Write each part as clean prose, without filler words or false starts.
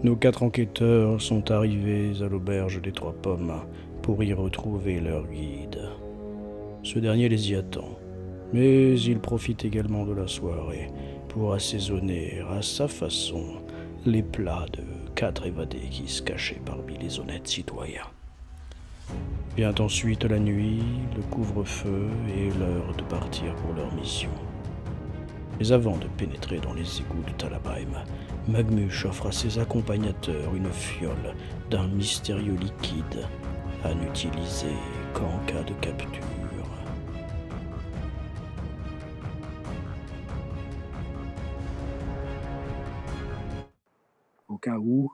Nos 4 enquêteurs sont arrivés à l'auberge des Trois Pommes pour y retrouver leur guide. Ce dernier les y attend, mais il profite également de la soirée pour assaisonner à sa façon les plats de 4 évadés qui se cachaient parmi les honnêtes citoyens. Vient ensuite la nuit, le couvre-feu et l'heure de partir pour leur mission. Mais avant de pénétrer dans les égouts de Talabheim, Magmush offre à ses accompagnateurs une fiole d'un mystérieux liquide à n'utiliser qu'en cas de capture. Au cas où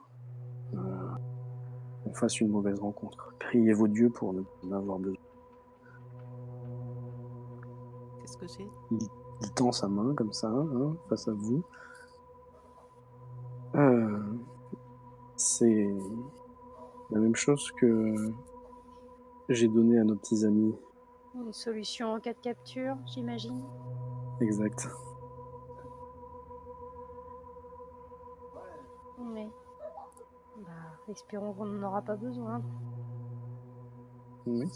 on fasse une mauvaise rencontre, priez vos dieux pour ne pas en avoir besoin. Qu'est-ce que c'est? Il tend sa main comme ça, face à vous. C'est la même chose que j'ai donné à nos petits amis. Une solution en cas de capture, j'imagine. Exact. Mais espérons qu'on n'en aura pas besoin. Oui,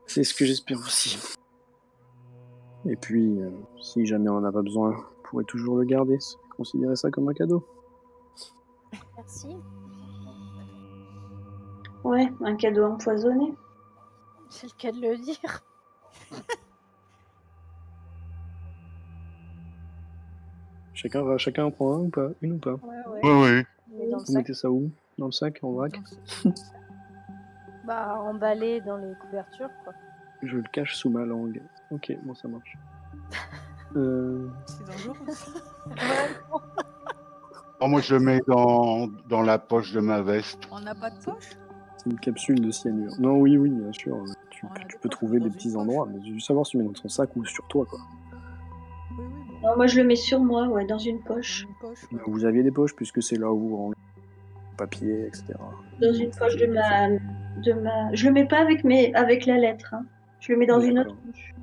c'est ce que j'espère aussi. Et puis, si jamais on n'en a pas besoin, on pourrait toujours le garder. Considérez ça comme un cadeau. Merci. Ouais, un cadeau empoisonné. C'est le cas de le dire. Chacun en prend un ou pas? Une ou pas? Ouais. Oui. Mais dans le Vous sac. mettez ça où? Dans le sac, en vrac? Emballé dans les couvertures, quoi. Je le cache sous ma langue. Ok, bon, ça marche. C'est dangereux. Oh, moi, je le mets dans la poche de ma veste. On n'a pas de poche? C'est une capsule de cyanure. Non, oui, bien sûr. Tu On a des peux poches, trouver dans des une petits poche. endroits, mais je veux savoir si tu mets dans ton sac ou sur toi, quoi. Oui. Non, moi je le mets sur moi, ouais, dans une poche. Dans une poche, ouais. Vous aviez des poches, puisque c'est là où vous rangez le papier, etc. Dans une poche de ma. Je le mets pas avec la lettre. Hein. Je le mets dans une autre poche.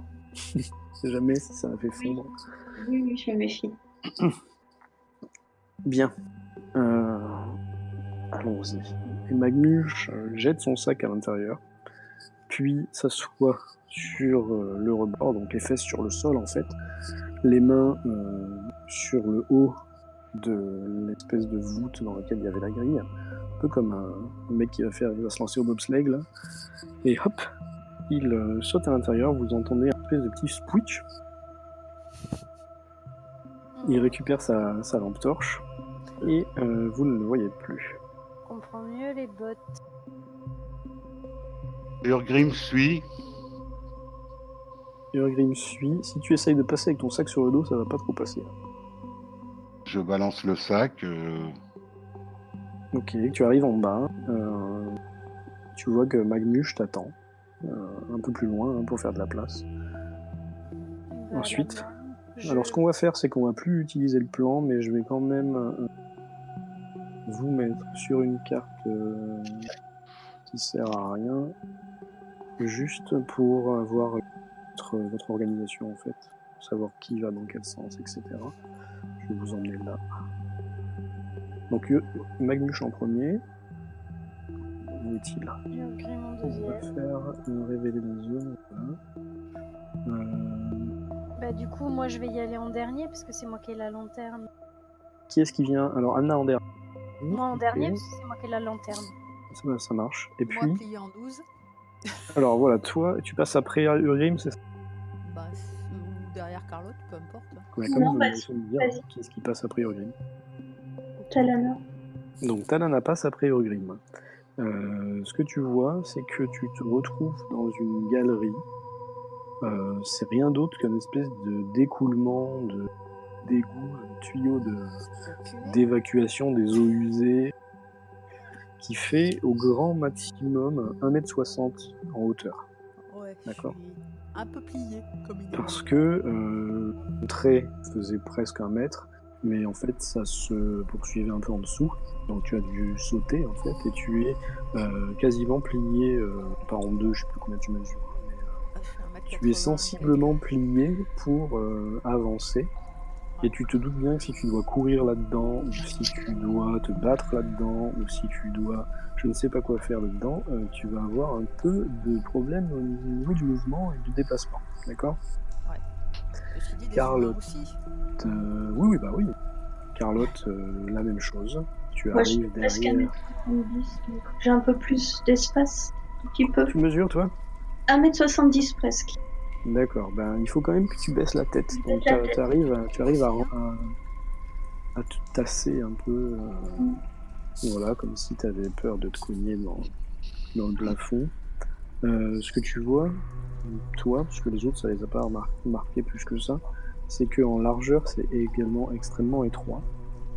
C'est jamais si ça a fait fondre. Oui, je me méfie. Bien. Allons-y. Et Magmush jette son sac à l'intérieur, puis s'assoit sur le rebord, donc les fesses sur le sol en fait, les mains sur le haut de l'espèce de voûte dans laquelle il y avait la grille, un peu comme un mec qui va se lancer au bobsleigh là, et hop, il saute à l'intérieur, vous entendez un espèce de petit switch. Il récupère sa lampe torche et vous ne le voyez plus. On comprend mieux les bottes. Urgrim suit. Urgrim suit. Si tu essayes de passer avec ton sac sur le dos, ça va pas trop passer. Je balance le sac. Ok, tu arrives en bas. Tu vois que Magmush t'attend un peu plus loin pour faire de la place. Ensuite, alors ce qu'on va faire, c'est qu'on va plus utiliser le plan, mais je vais quand même vous mettre sur une carte qui sert à rien, juste pour avoir votre organisation en fait, savoir qui va dans quel sens, etc. Je vais vous emmener là. Donc Magmush en premier. Où est-il? On va faire révéler la zone. Voilà. Du coup, moi je vais y aller en dernier parce que c'est moi qui ai la lanterne. Qui est-ce qui vient? Alors Anna en dernier. Moi en dernier parce que c'est moi qui ai la lanterne. Ça marche. Et moi puis. plié en 12. Alors voilà, toi, tu passes après Urgrim, c'est ça? Ou derrière Carlotte, peu importe. Ouais, comme non, vas-y. Qui est-ce qui passe après Urgrim? Talana. Donc Talana passe après Urgrim. Ce que tu vois, c'est que tu te retrouves dans une galerie. C'est rien d'autre qu'une espèce de d'écoulement, d'égout, de tuyaux d'évacuation des eaux usées, qui fait au grand maximum 1m60 en hauteur. Ouais, d'accord. Je suis un peu plié comme une. Parce que le trait faisait presque 1 mètre, mais en fait ça se poursuivait un peu en dessous. Donc tu as dû sauter en fait, et tu es quasiment plié, pas en deux, je sais plus combien tu mesures, mais tu es sensiblement plié pour avancer. Et tu te doutes bien que si tu dois courir là-dedans, ou si tu dois te battre là-dedans, ou si tu dois je ne sais pas quoi faire là-dedans, tu vas avoir un peu de problème au niveau du mouvement et du déplacement. D'accord? Ceci dit, des Carlotte. humains aussi. Oui, bah oui. Carlotte, la même chose. Tu Moi, je arrives suis presque à derrière. 1m70, donc j'ai un peu plus d'espace, un petit peu. Tu mesures, toi? 1m70 presque. D'accord. Ben, il faut quand même que tu baisses la tête. Je Donc, baisse la tête. tu arrives Aussi, à te tasser un peu. Voilà, comme si tu avais peur de te cogner dans le plafond. Ce que tu vois, toi, parce que les autres, ça les a pas marqué plus que ça, c'est qu'en largeur, c'est également extrêmement étroit.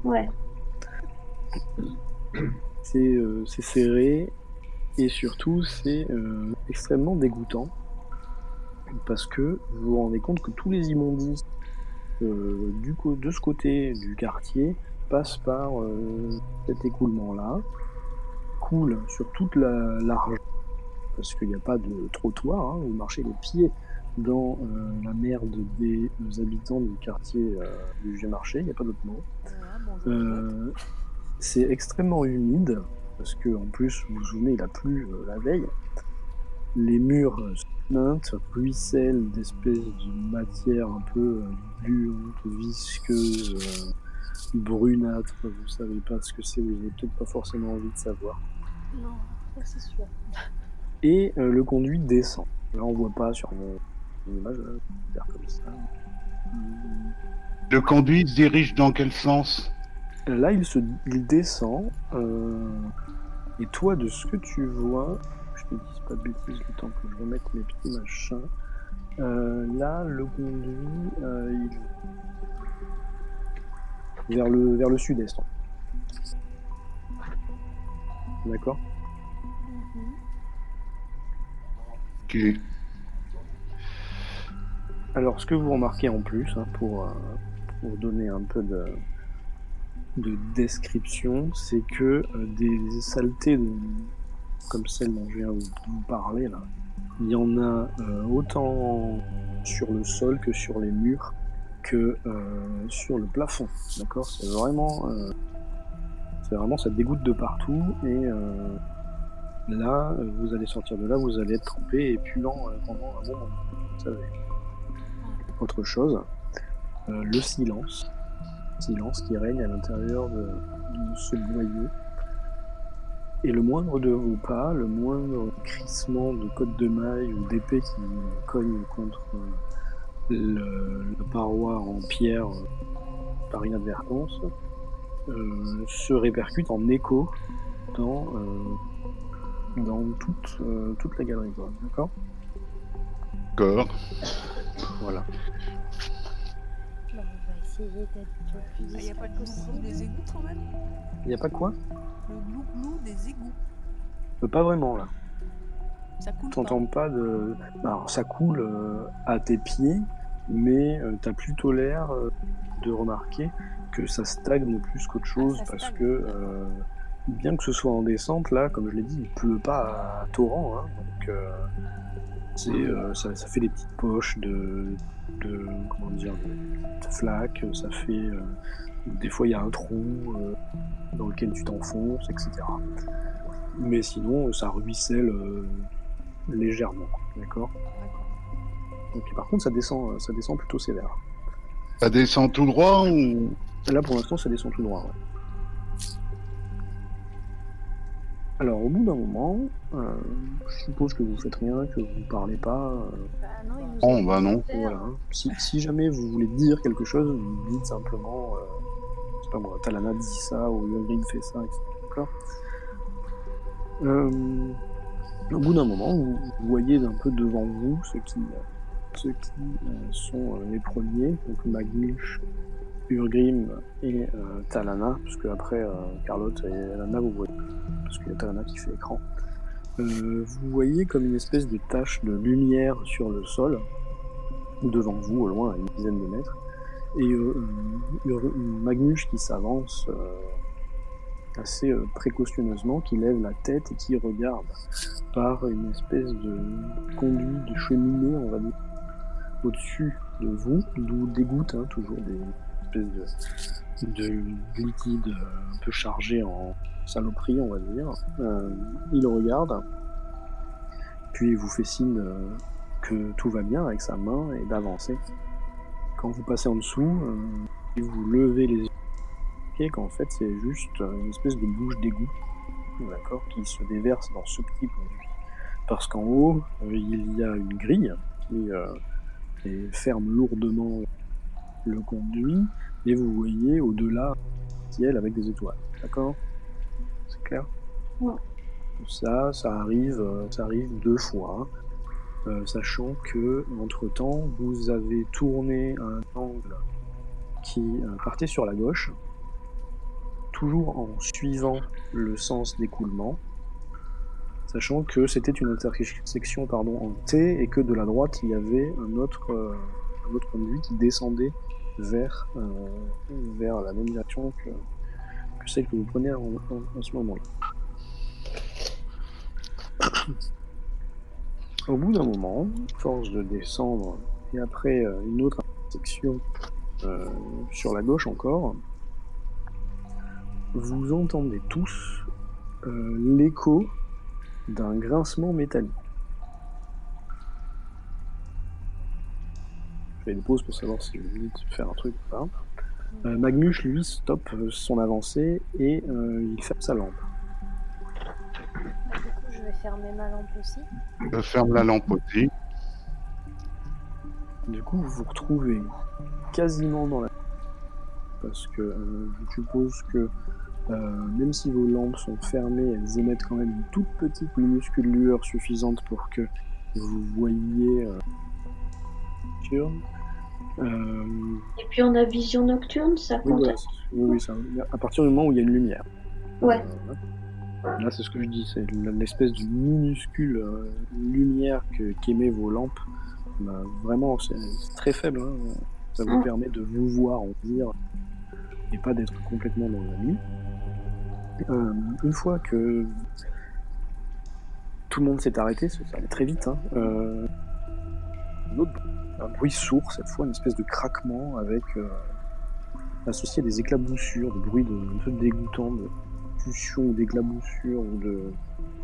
Ouais. C'est serré et surtout, c'est extrêmement dégoûtant parce que vous vous rendez compte que tous les immondices de ce côté du quartier passent par cet écoulement-là, coulent sur toute la largeur parce qu'il n'y a pas de trottoir, hein, vous marchez les pieds dans la merde des habitants du quartier du Vieux Marché, il n'y a pas d'autre mot. Voilà, bonjour. C'est extrêmement humide, parce que en plus, vous vous souvenez, il a plu la veille. Les murs suintent, ruissellent d'espèces de matière un peu gluante, visqueuse, brunâtre. Vous savez pas ce que c'est, vous n'avez peut-être pas forcément envie de savoir. Non, ça c'est sûr. Et le conduit descend. Là, on voit pas sur mon image, là, faire comme ça. Le conduit se dirige dans quel sens? Là, il descend. Et toi, de ce que tu vois, je te dis pas de bêtises, le temps que je remette mes petits machins. Là, le conduit, il vers le sud-est. D'accord? Ok. Alors, ce que vous remarquez en plus, hein, pour donner un peu de description, c'est que des saletés comme celle dont je viens de vous parler, là, il y en a autant sur le sol que sur les murs que sur le plafond. D'accord? C'est vraiment, ça dégoûte de partout et là, vous allez sortir de là, vous allez être trempé et puant pendant un moment. Vous savez. Autre chose, le silence qui règne à l'intérieur de ce boyau. Et le moindre de vos pas, le moindre crissement de côte de maille ou d'épée qui cogne contre la paroi en pierre par inadvertance, se répercute en écho dans toute la galerie. D'accord? D'accord. Voilà. Bon, on va essayer d'être le plus Il n'y a discret pas de glouglou possible. des égouts quand même? Il n'y a pas quoi? Le glouglou des égouts. Pas vraiment là. Ça coule pas. T'entends pas de. Alors ça coule à tes pieds, mais t'as plutôt l'air de remarquer que ça stagne plus qu'autre chose ça parce stagne, que d'accord. bien que ce soit en descente, là, comme je l'ai dit, il pleut pas à torrent, hein, donc ça fait des petites poches de comment dire, de flaques, ça fait des fois il y a un trou dans lequel tu t'enfonces, etc. Mais sinon ça ruisselle légèrement, d'accord? Donc par contre ça descend plutôt sévère. Ça descend tout droit ou... Là pour l'instant ça descend tout droit. Ouais. Alors au bout d'un moment, je suppose que vous faites rien, que vous parlez pas. Bah non, il nous Oh, a bah dit non. de faire. Voilà. Si jamais vous voulez dire quelque chose, vous dites simplement, je sais pas moi, Talana dit ça ou Yogrim fait ça, etc. D'accord. Au bout d'un moment, vous voyez un peu devant vous ceux qui sont les premiers, donc Magnush, Urgrim et Talana, parce que après Carlotte et Lana vous voyez, parce qu'il y a Talana qui fait écran. Vous voyez comme une espèce de tache de lumière sur le sol, devant vous, au loin, à une dizaine de mètres, et Magnush qui s'avance assez précautionneusement, qui lève la tête et qui regarde par une espèce de conduit de cheminée, on va dire, au-dessus de vous, d'où dégoutte toujours des espèce de liquide un peu chargé en saloperie, on va dire. Il regarde, puis il vous fait signe que tout va bien avec sa main et d'avancer. Quand vous passez en dessous, vous levez les yeux et qu'en fait c'est juste une espèce de bouche d'égout, d'accord, qui se déverse dans ce petit conduit. Parce qu'en haut, il y a une grille qui ferme lourdement le conduit, et vous voyez au-delà un ciel avec des étoiles, d'accord? C'est clair? Ouais. Ça arrive 2 fois, sachant que entre-temps, vous avez tourné un angle qui partait sur la gauche, toujours en suivant le sens d'écoulement, sachant que c'était une intersection en T et que de la droite il y avait un autre conduit qui descendait vers la même direction que celle que vous prenez en ce moment-là. Au bout d'un moment, force de descendre et après une autre intersection sur la gauche encore, vous entendez tous l'écho d'un grincement métallique. Je fais une pause pour savoir si vous voulez faire un truc ou pas. Magnus, lui, stoppe son avancée et il ferme sa lampe. Du coup, je vais fermer ma lampe aussi. Je ferme la lampe aussi. Du coup, vous vous retrouvez quasiment dans la... Parce que je suppose que même si vos lampes sont fermées, elles émettent quand même une toute petite minuscule lueur suffisante pour que vous voyiez Et puis on a vision nocturne, ça oui, compte. voilà, oui, ça, à partir du moment où il y a une lumière. Ouais. Là, c'est ce que je dis, c'est l'espèce de minuscule lumière qu'émet vos lampes. Vraiment, c'est très faible. Hein. Ça vous permet de vous voir, on va dire, et pas d'être complètement dans la nuit. Une fois que tout le monde s'est arrêté, ça allait très vite, hein, un bruit sourd, cette fois, une espèce de craquement avec associé à des éclaboussures, des bruits un peu dégoûtants de pulsions ou d'éclaboussures ou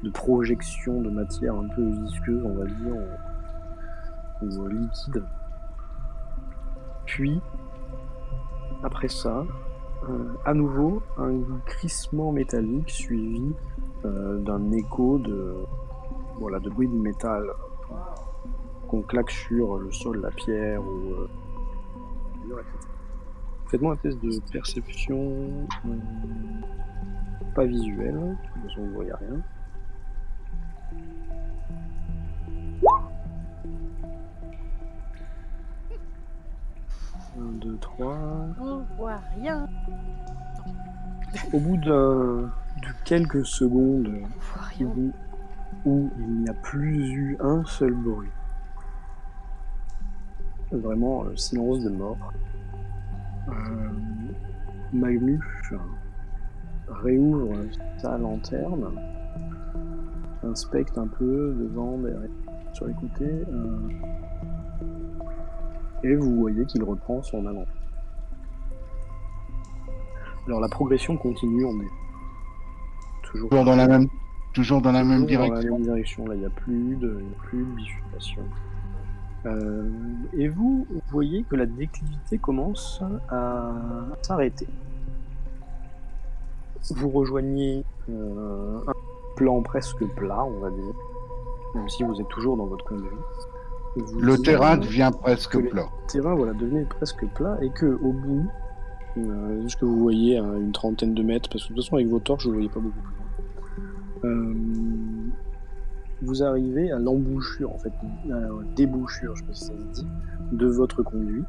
de projections de matière un peu visqueuse, on va dire, ou liquide. Puis, après ça, à nouveau, un crissement métallique suivi d'un écho de bruit de métal qu'on claque sur le sol, la pierre ou etc. Faites-moi un test de perception pas visuelle, de toute façon vous ne voyez rien. Un, 2, 3. On voit rien. Au bout de quelques secondes On voit rien. où il n'y a plus eu un seul bruit, vraiment silence de mort, Magnus réouvre sa lanterne, inspecte un peu devant, derrière, sur les côtés, et vous voyez qu'il reprend son allant. Alors la progression continue, on est toujours Toujours dans la même direction. Dans la même direction, là il n'y a plus de bifurcation. Et vous voyez que la déclivité commence à s'arrêter. Vous rejoignez un plan presque plat, on va dire, même si vous êtes toujours dans votre conduit. Le terrain devient presque plat. Le terrain devenait presque plat et que au bout, ce que vous voyez à une trentaine de mètres, parce que de toute façon avec vos torches vous ne voyez pas beaucoup plus loin, vous arrivez à l'embouchure, en fait, à la débouchure, je ne sais pas si ça se dit, de votre conduit.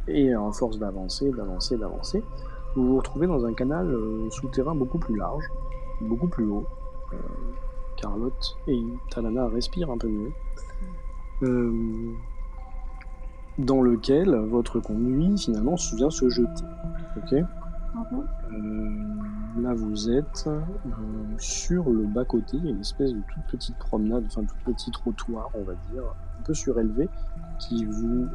Et à force d'avancer, vous vous retrouvez dans un canal souterrain beaucoup plus large, beaucoup plus haut. Carlotte et Talana respirent un peu mieux. Dans lequel votre conduit finalement vient se jeter. Ok ? Là, vous êtes sur le bas-côté. Il y a une espèce de toute petite promenade, enfin toute petit trottoir, on va dire, un peu surélevé, qui vous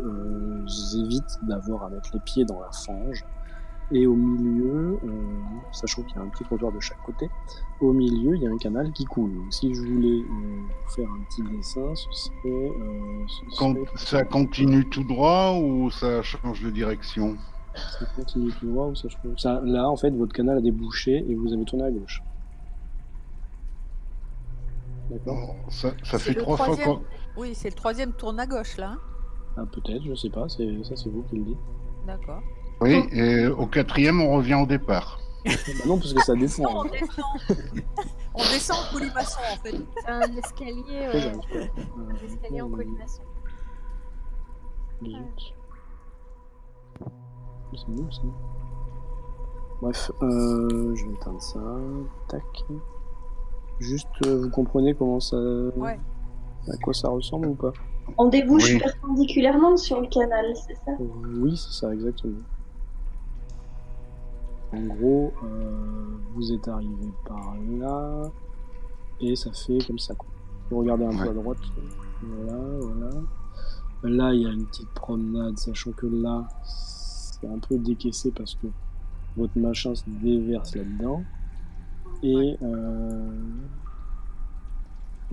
évite d'avoir à mettre les pieds dans la fange. Et au milieu, sachant qu'il y a un petit trottoir de chaque côté, au milieu, il y a un canal qui coule. Donc, si je voulais faire un petit dessin, ce serait... Ça continue tout droit ou ça change de direction? Ça continue tout droit ou ça change... Là, en fait, votre canal a débouché et vous avez tourné à gauche. D'accord. Ça C'est fait le 3 fois troisième. quoi. Oui, c'est le troisième tourne à gauche, là. Hein. Ah, peut-être, je sais pas. Ça, c'est vous qui le dites. D'accord. Oui, et au 4e, on revient au départ. Bah non, parce que ça descend. On descend. On descend en colimaçon, en fait. C'est un escalier, Après, ouais. j'arrive pas. Un escalier en colimaçon. Zut. C'est nul, ça. Bref, je vais éteindre ça. Tac. Juste, vous comprenez comment ça... Ouais. À quoi ça ressemble ou pas? On débouche Oui. perpendiculairement sur le canal, c'est ça? Oui, c'est ça, exactement. En gros, vous êtes arrivé par là, et ça fait comme ça, quoi. Vous regardez un peu à droite, voilà. Là, il y a une petite promenade, sachant que là, c'est un peu décaissé parce que votre machin se déverse là-dedans. Et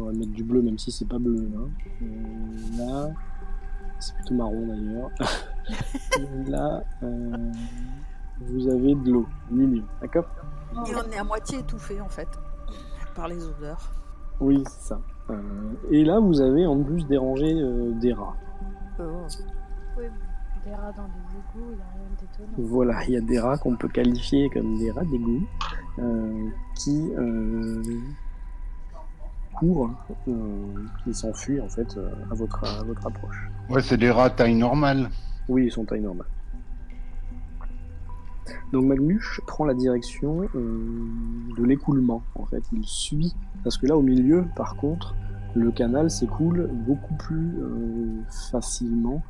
on va mettre du bleu, même si c'est pas bleu. Hein. Là, c'est plutôt marron d'ailleurs. Là, vous avez de l'eau, au milieu, d'accord? Et on est à moitié étouffé, en fait, par les odeurs. Oui, c'est ça. Et là, vous avez en plus dérangé des rats. Oui, des rats dans des égouts, il n'y a rien d'étonnant. Voilà, il y a des rats qu'on peut qualifier comme des rats d'égout qui courent, qui s'enfuient en fait à votre approche. Ouais, c'est des rats taille normale. Oui, ils sont taille normale. Donc Magmuche prend la direction de l'écoulement en fait. Il suit, parce que là au milieu, par contre, le canal s'écoule beaucoup plus facilement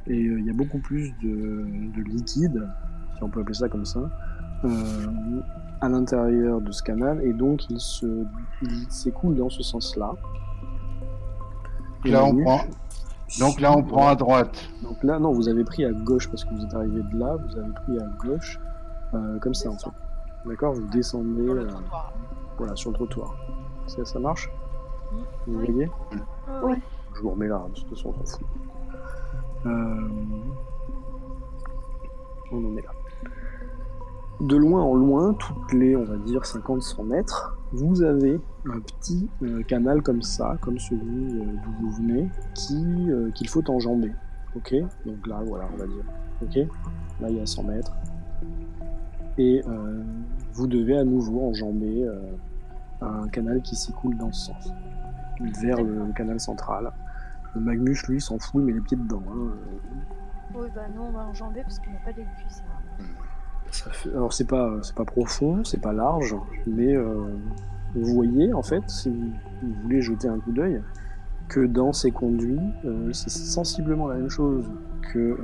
et il y a beaucoup plus de liquide, si on peut appeler ça comme ça, à l'intérieur de ce canal, et donc il s'écoule dans ce sens-là. Et Là, Magmuche Donc là, on prend à droite. Donc là, non, vous avez pris à gauche parce que vous êtes arrivé de là, vous avez pris à gauche, comme ça en fait. D'accord, vous descendez Sur le trottoir. voilà, sur le trottoir. Ça marche? Vous Oui. voyez? Oui. Je vous remets là, de toute façon, on s'en fout. On en est là. De loin en loin, toutes les, on va dire, 50-100 mètres, vous avez un petit canal comme ça, comme celui d'où vous venez, qu'il faut enjamber. Ok? Donc là, voilà, on va dire. Ok? Là, il y a 100 mètres. Et vous devez à nouveau enjamber un canal qui s'écoule dans ce sens, vers le canal central. Le Magmuche, lui, s'en fout, il met les pieds dedans. Hein. Oui, bah nous on va enjamber parce qu'on n'a pas d'aiguille, ça. Alors c'est pas profond, c'est pas large, mais vous voyez en fait, si vous voulez jeter un coup d'œil, que dans ces conduits, c'est sensiblement la même chose que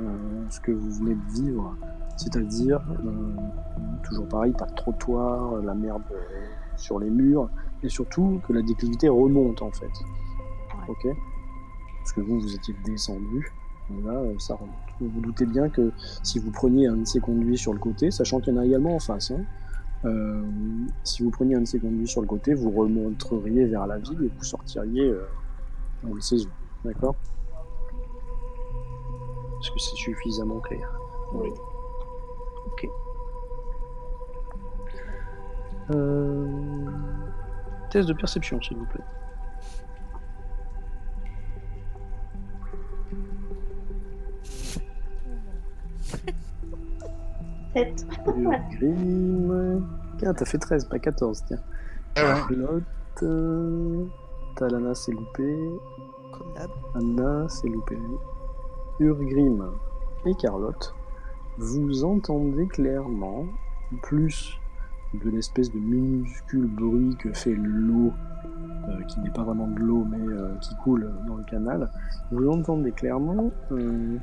ce que vous venez de vivre, c'est-à-dire toujours pareil, pas de trottoir, la merde sur les murs, et surtout que la déclivité remonte en fait. Ok ? Parce que vous étiez descendu. Là, ça remonte. Vous vous doutez bien que si vous preniez un de ces conduits sur le côté, sachant qu'il y en a également en face, hein, si vous preniez un de ces conduits sur le côté, vous remonteriez vers la ville et vous sortiriez dans le saison. D'accord? Est-ce que c'est suffisamment clair? Oui. Ok. Test de perception, s'il vous plaît. Grim. Ah, t'as fait 13, pas 14, tiens. Charlotte. Talana, c'est loupé. Comme d'hab. Anna, c'est loupé. Urgrim et Carlotte, vous entendez clairement, plus de l'espèce de minuscule bruit que fait l'eau qui n'est pas vraiment de l'eau, mais qui coule dans le canal, vous entendez clairement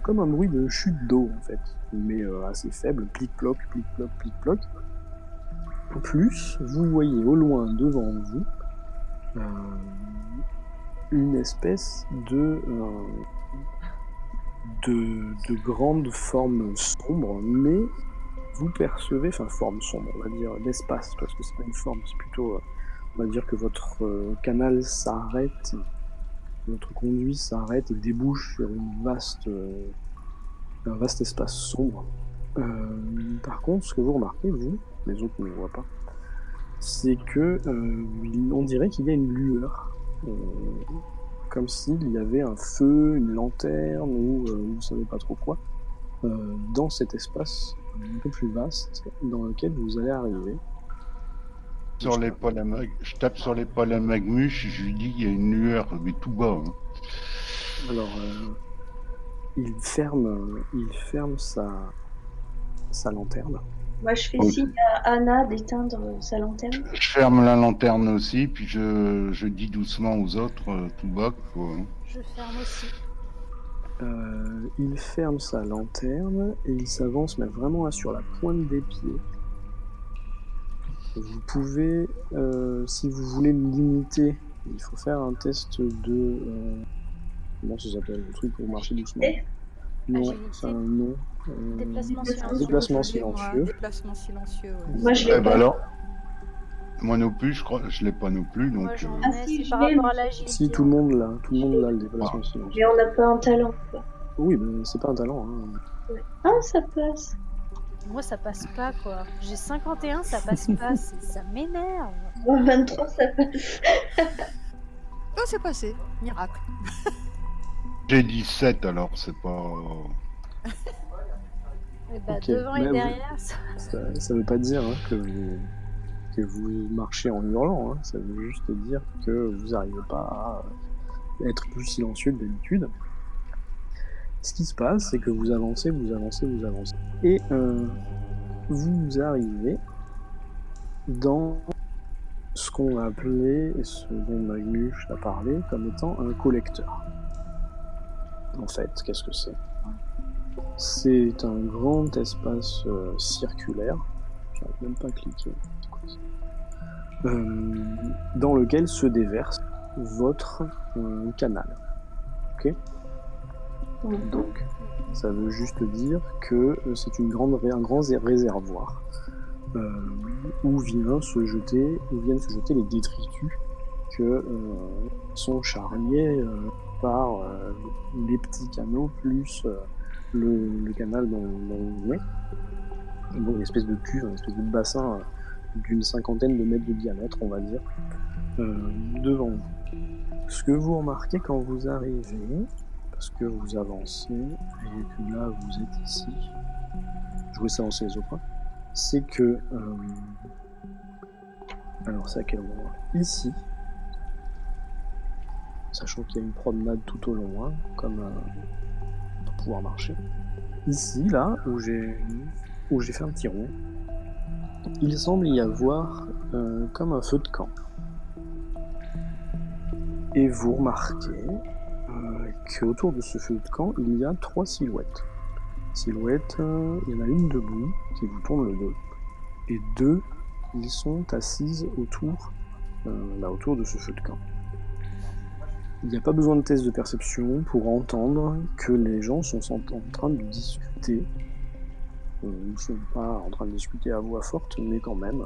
comme un bruit de chute d'eau, en fait, mais assez faible, plic-ploc, plic-ploc, plic-ploc. En plus, vous voyez au loin devant vous une espèce de grande forme sombre, mais vous percevez, enfin forme sombre, on va dire l'espace, parce que c'est pas une forme, c'est plutôt, on va dire que votre canal s'arrête, votre conduit s'arrête et débouche sur un vaste espace sombre. Par contre, ce que vous remarquez, vous, les autres ne le voient pas, c'est que on dirait qu'il y a une lueur, comme s'il y avait un feu, une lanterne ou vous savez pas trop quoi, dans cet espace un peu plus vaste dans lequel vous allez arriver. Je tape sur l'épaule à Magmuche, je lui dis qu'il y a une lueur, mais tout bas. Hein. Alors, il ferme sa lanterne. Moi, je fais signe à Anna d'éteindre sa lanterne. Je ferme la lanterne aussi, puis je dis doucement aux autres, tout bas. Quoi. Je ferme aussi. Il ferme sa lanterne et il s'avance, mais vraiment là sur la pointe des pieds. Vous pouvez, si vous voulez limiter, il faut faire un test de... comment ça s'appelle, le truc pour marcher doucement? Non, enfin non. Déplacement silencieux. Déplacement silencieux. Déplacement silencieux, ouais. Moi, je l'ai pas. Alors, moi non plus, je crois, je l'ai pas non plus, donc. Moi, j'en Ah, ai, si, c'est je par l'ai, rapport à mais- l'agilité. Si, tout le monde l'a, le déplacement silencieux. Mais on n'a pas un talent, quoi. Oui, mais c'est pas un talent. Hein. Ah, ça passe. Moi, ça passe pas, quoi. J'ai 51, ça passe pas. Ça m'énerve. Moi, 23, ça passe. Oh, c'est passé. Miracle. J'ai 17, alors c'est pas. Et bah, Ok, devant mais et vous- derrière, Ça veut pas dire hein, que vous marchez en hurlant. Hein. Ça veut juste dire que vous n'arrivez pas à être plus silencieux que d'habitude. Ce qui se passe, c'est que vous avancez. Et vous arrivez dans ce qu'on a appelé, et ce dont Magmuche a parlé, comme étant un collecteur. En fait, qu'est-ce que c'est? C'est un grand espace circulaire, j'arrive même pas à cliquer, dans lequel se déverse votre canal. Ok? Donc, ça veut juste dire que c'est un grand réservoir où viennent se jeter les détritus que sont charriés par les petits canaux plus le canal dont on est. Donc une espèce de cuve, une espèce de bassin d'une 50aine de mètres de diamètre, on va dire, devant vous. Ce que vous remarquez quand vous arrivez, parce que vous avancez, et que là vous êtes ici, je vous laisse avancer les autres, hein, c'est que... alors c'est à quel moment? Ici, sachant qu'il y a une promenade tout au long, hein, comme pour pouvoir marcher. Ici, là, où j'ai fait un petit rond, il semble y avoir comme un feu de camp. Et vous remarquez qu'autour de ce feu de camp, il y a 3 silhouettes. Il y en a une debout, qui vous tourne le dos, et 2, ils sont assises autour de ce feu de camp. Il n'y a pas besoin de test de perception pour entendre que les gens sont en train de discuter. Ils ne sont pas en train de discuter à voix forte, mais quand même,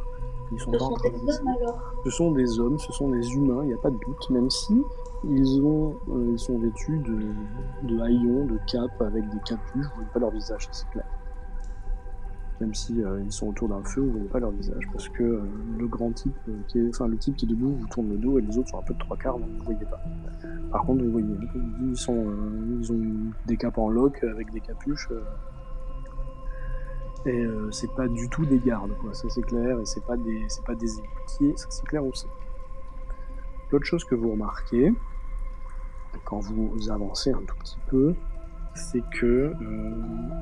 ils sont Ce pas en sont train des de hommes, discuter. alors. Ce sont des hommes, ce sont des humains, il n'y a pas de doute, même si ils sont vêtus de haillons, de capes avec des capuches, vous ne voyez pas leur visage, c'est clair. Même si ils sont autour d'un feu, vous ne voyez pas leur visage, parce que le grand type, le type qui est debout vous tourne le dos et les autres sont un peu de 3/4, donc vous ne voyez pas. Par contre, vous voyez, ils ont des capes en loques avec des capuches, et c'est pas du tout des gardes, quoi. Ça c'est clair, et c'est pas des égoutiers, ça c'est clair aussi. L'autre chose que vous remarquez, quand vous avancez un tout petit peu, c'est que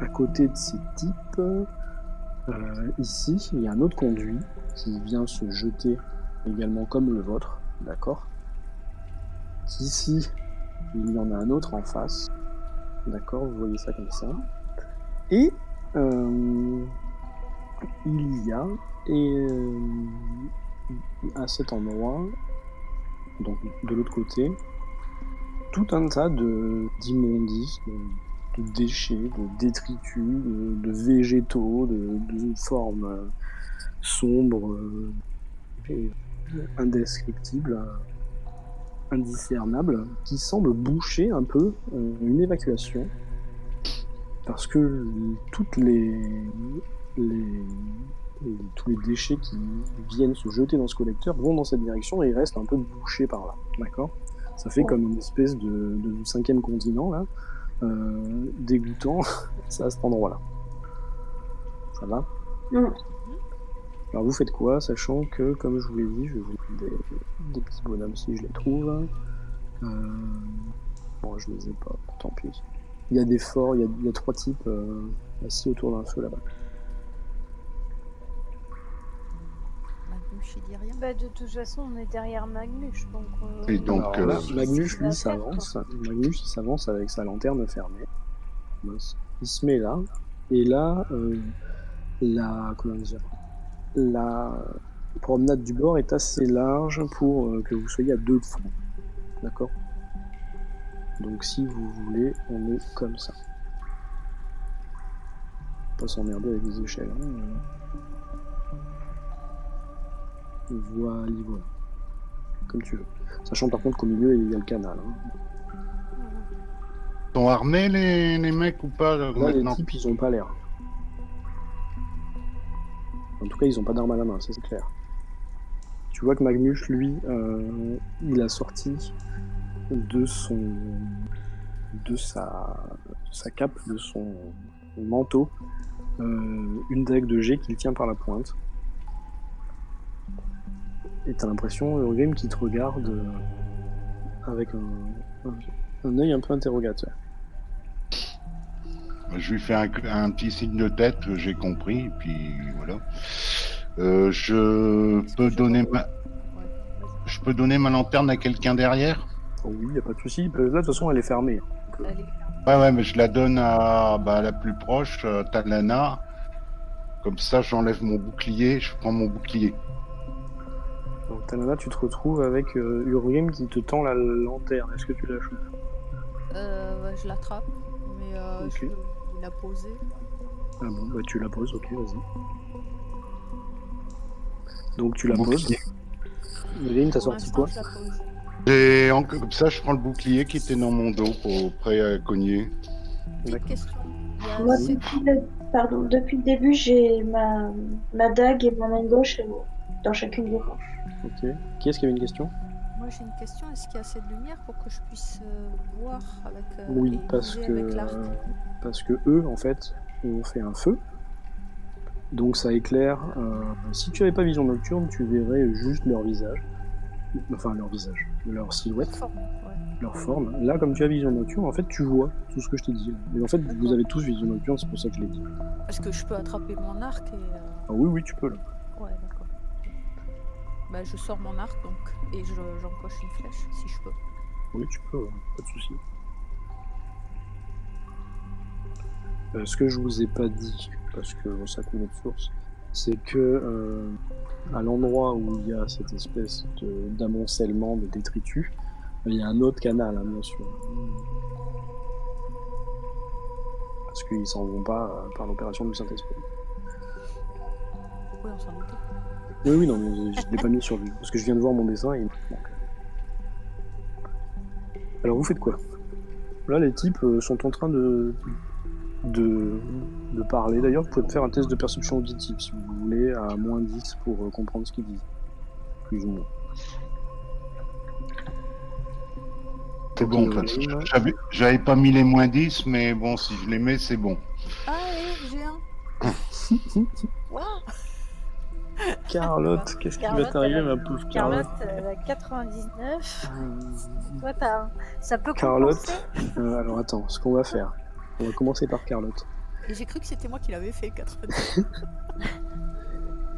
à côté de ces types, ici, il y a un autre conduit qui vient se jeter également comme le vôtre, d'accord, qu'ici, il y en a un autre en face. D'accord, vous voyez ça comme ça. Et il y a à cet endroit, donc de l'autre côté, tout un tas d'immondices, de déchets, de détritus, de végétaux, de formes sombres, et indescriptibles, indiscernables, qui semblent boucher un peu une évacuation, parce que tous les déchets qui viennent se jeter dans ce collecteur vont dans cette direction et ils restent un peu bouchés par là, d'accord ? Ça fait comme une espèce de 5e continent, là, dégoûtant, c'est à cet endroit-là. Ça va ? Alors vous faites quoi, sachant que, comme je vous l'ai dit, je vais vous mettre des petits bonhommes si je les trouve. Bon, je les ai pas, tant pis. Il y a des forts, il y a 3 types assis autour d'un feu là-bas. Magmuche, il dit rien. Bah, de toute façon, on est derrière Magmuche, donc... Et donc, Alors là, Magmuche, lui, va faire, s'avance. Magmuche, il s'avance avec sa lanterne fermée. Il se met là, et là, la promenade du bord est assez large pour que vous soyez à 2 de fond. D'accord ? Donc si vous voulez, on est comme ça. Pas s'emmerder avec les échelles. Voilà. Comme tu veux. Sachant par contre qu'au milieu, il y a le canal. Ils sont armés les mecs ou pas Là, maintenant? les types, ils ont pas l'air. En tout cas, ils ont pas d'armes à la main, ça c'est clair. Tu vois que Magmuche, lui, il a sorti de sa cape, de son manteau, une dague de jet qu'il tient par la pointe. Et t'as l'impression, Urgrim, qui te regarde avec un œil un peu interrogateur. Je lui fais un petit signe de tête, j'ai compris, et puis voilà. Je peux donner ma lanterne à quelqu'un derrière? Oh oui, y a pas de souci. Là, de toute façon, elle est fermée. Allez. Ouais, mais je la donne à la plus proche, Talana. Comme ça, j'enlève mon bouclier, je prends mon bouclier. Donc, Talana, tu te retrouves avec Urgrim qui te tend la lanterne. Est-ce que tu la chopes? Je l'attrape, mais Ok. je peux la poser. Ah bon, bah tu la poses, ok, vas-y. Donc tu la Bouclier. poses. Urgrim, t'as Pour sorti l'instant, quoi? je la pose. Et comme ça, je prends le bouclier qui était dans mon dos, prêt à cogner. Petite D'accord. question. Il y a Moi, assez- depuis le début, j'ai ma dague et ma main gauche dans chacune des manches. Ok. Qui est-ce qui avait une question? Moi, j'ai une question. Est-ce qu'il y a assez de lumière pour que je puisse voir avec Oui, et parce viser avec l'arc que eux, en fait, ont fait un feu. Donc ça éclaire. Si tu n'avais pas vision nocturne, tu verrais juste leur visage. Enfin, leur silhouette, Forme, ouais. leur forme. Là, comme tu as vision nocturne, en fait, tu vois tout ce que je t'ai dit. Mais en fait, vous avez tous vision nocturne, c'est pour ça que je l'ai dit. Est-ce que je peux attraper mon arc et Ah oui, tu peux là. ouais, d'accord. Bah, je sors mon arc donc et j'encoche une flèche si je peux. Oui, tu peux, pas de souci. Ce que je vous ai pas dit, parce que ça connaît de source, c'est que à l'endroit où il y a cette espèce d'amoncellement de détritus, il y a un autre canal, hein, bien sûr. Parce qu'ils s'en vont pas par l'opération du Saint-Esprit. Oui, on s'en doutait. Oui, non, mais je l'ai pas mis sur lui, parce que je viens de voir mon dessin et il me manque. Alors vous faites quoi? Là, les types sont en train de parler. D'ailleurs, vous pouvez me faire un test de perception auditive si vous voulez, à moins 10 pour comprendre ce qu'ils disent. Plus ou moins. C'est bon, parce que j'avais pas mis les moins 10, mais bon, si je les mets, c'est bon. Ah, j'ai un. Waouh. Carlotte, qu'est-ce qui va Carlotte, t'arriver, elle ma a- pauvre Carlotte, Carlotte? elle a 99. Toi, ça peut Carlotte, compenser. alors attends, ce qu'on va faire, on va commencer par Carlotte. Et j'ai cru que c'était moi qui l'avais fait, 90.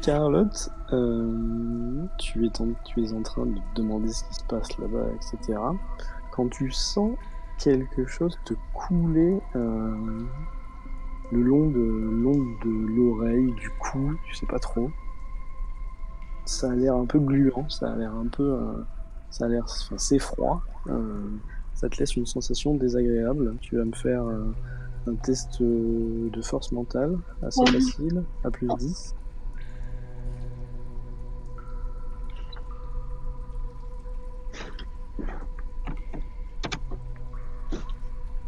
Carlotte, tu es en train de te demander ce qui se passe là-bas, etc. Quand tu sens quelque chose te couler le long de l'oreille, du cou, tu sais pas trop. Ça a l'air un peu gluant, ça a l'air un peu, enfin, c'est froid. Ça te laisse une sensation désagréable. Tu vas me faire un test de force mentale assez Ouais. facile, à plus 10.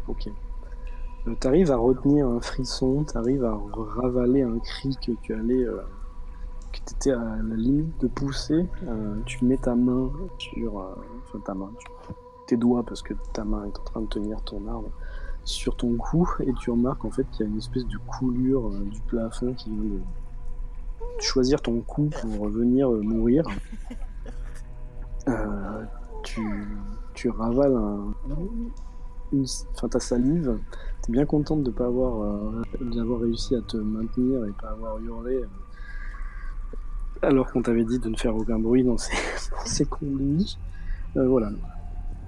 Ok. T'arrives à retenir un frisson, t'arrives à ravaler un cri que tu allais, que t'étais à la limite de pousser. Tu mets ta main sur, enfin ta main, tes doigts parce que ta main est en train de tenir ton arme sur ton cou et tu remarques en fait qu'il y a une espèce de coulure du plafond qui vient de choisir ton cou pour venir mourir. Tu ravales ta salive. T'es bien contente de pas d'avoir réussi à te maintenir et pas avoir hurlé alors qu'on t'avait dit de ne faire aucun bruit dans ces conduits. Voilà.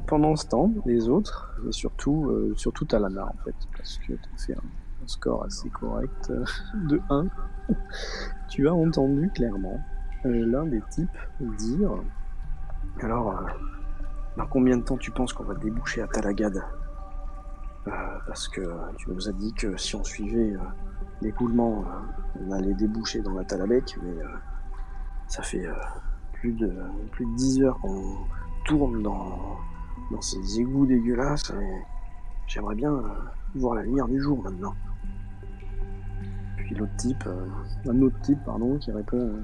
Pendant ce temps, les autres, et surtout Talana en fait, parce que tu as fait un score assez correct de 1, tu as entendu clairement l'un des types dire alors, dans combien de temps tu penses qu'on va déboucher à Talagad parce que tu nous as dit que si on suivait l'écoulement, on allait déboucher dans la Talabek, mais ça fait plus de 10 heures qu'on tourne dans ces égouts dégueulasses et j'aimerais bien voir la lumière du jour maintenant. Puis un autre type, qui répond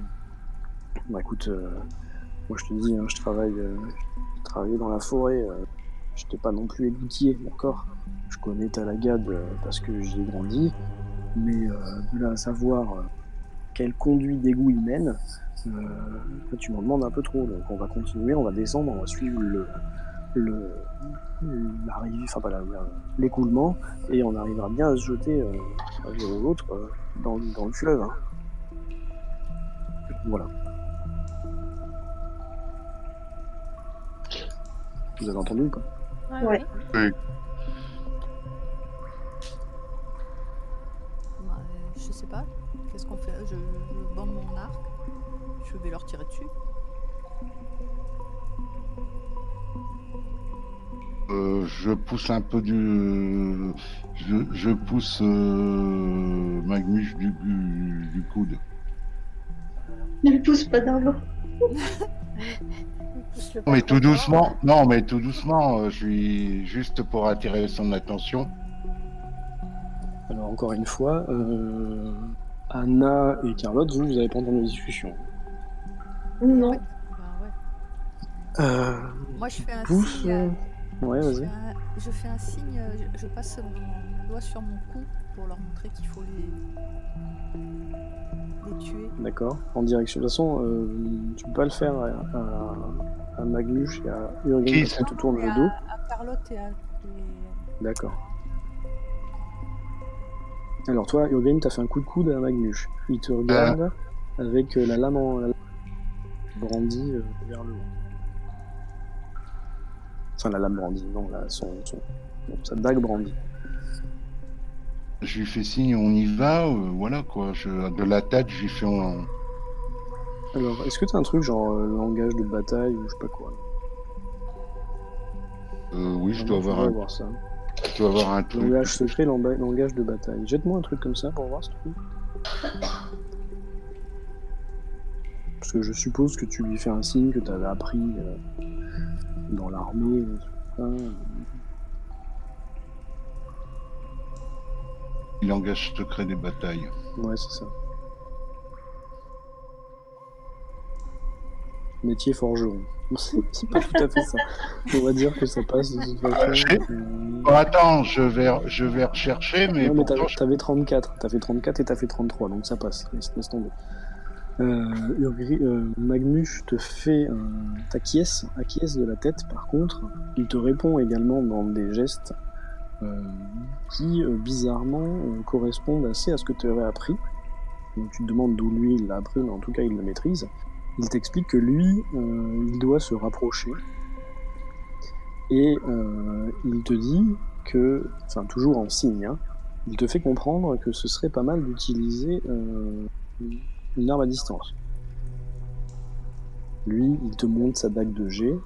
bah écoute, moi je te dis, hein, je travaillais dans la forêt, je n'étais pas non plus égoutier, d'accord. Je connais Talagad parce que j'y ai grandi, mais de là à savoir quel conduit d'égout il mène, tu m'en demandes un peu trop. Donc on va continuer, on va descendre, on va suivre l'écoulement et on arrivera bien à se jeter un jour ou l'autre dans le fleuve. Hein. Voilà. Vous avez entendu ou pas? Ouais. Oui. Bah, je sais pas. Qu'est-ce qu'on fait? Je bande mon arc. Je vais leur tirer dessus. Je pousse un peu je pousse Magmus du coude. Ne le pousse pas dans l'eau. Mais tout doucement, non, mais tout doucement, je suis juste pour attirer son attention. Alors encore une fois, Anna et Carlotte, vous avez pas entendu la discussion. Non. Bah ouais. Moi je fais un Pousse. signe. Ouais, vas-y. Je fais un signe, je passe mon doigt sur mon cou pour leur montrer qu'il faut les tuer. D'accord. En direction. De toute façon, tu peux pas le faire à Magluche et à Urgen Qui parce que tu tournes le dos. À Carlotte et à... D'accord. Alors toi, Urgen, t'as fait un coup de coude à Magluche. Il te regarde avec la lame brandie vers le haut. Enfin, la lame brandie, non, sa dague brandie. Je lui fais signe, on y va, voilà quoi. De la tête, j'ai fait un... Alors, est-ce que t'as un truc genre langage de bataille ou je sais pas quoi? Oui, je Ah, dois non, avoir un... voir ça. Je dois avoir un truc. Langage secret, langage de bataille. Jette-moi un truc comme ça pour voir ce truc. Parce que je suppose que tu lui fais un signe que t'avais appris dans l'armée. Langage secret des batailles. Ouais, c'est ça. Métier forgeron. C'est pas tout à fait ça. On va dire que ça passe de toute façon. Bon, attends, je vais rechercher, mais non, mais pourtant... t'avais 34. T'as fait 34 et t'as fait 33, donc ça passe. Laisse tomber. Magmus te fait t'acquiesce de la tête, par contre. Il te répond également dans des gestes qui, bizarrement, correspondent assez à ce que tu aurais appris. donc tu te demandes d'où lui il l'a appris, mais en tout cas il le maîtrise. Il t'explique que lui, il doit se rapprocher. Et il te dit que, enfin toujours en signe, hein, il te fait comprendre que ce serait pas mal d'utiliser une arme à distance. Lui, il te montre sa dague de jet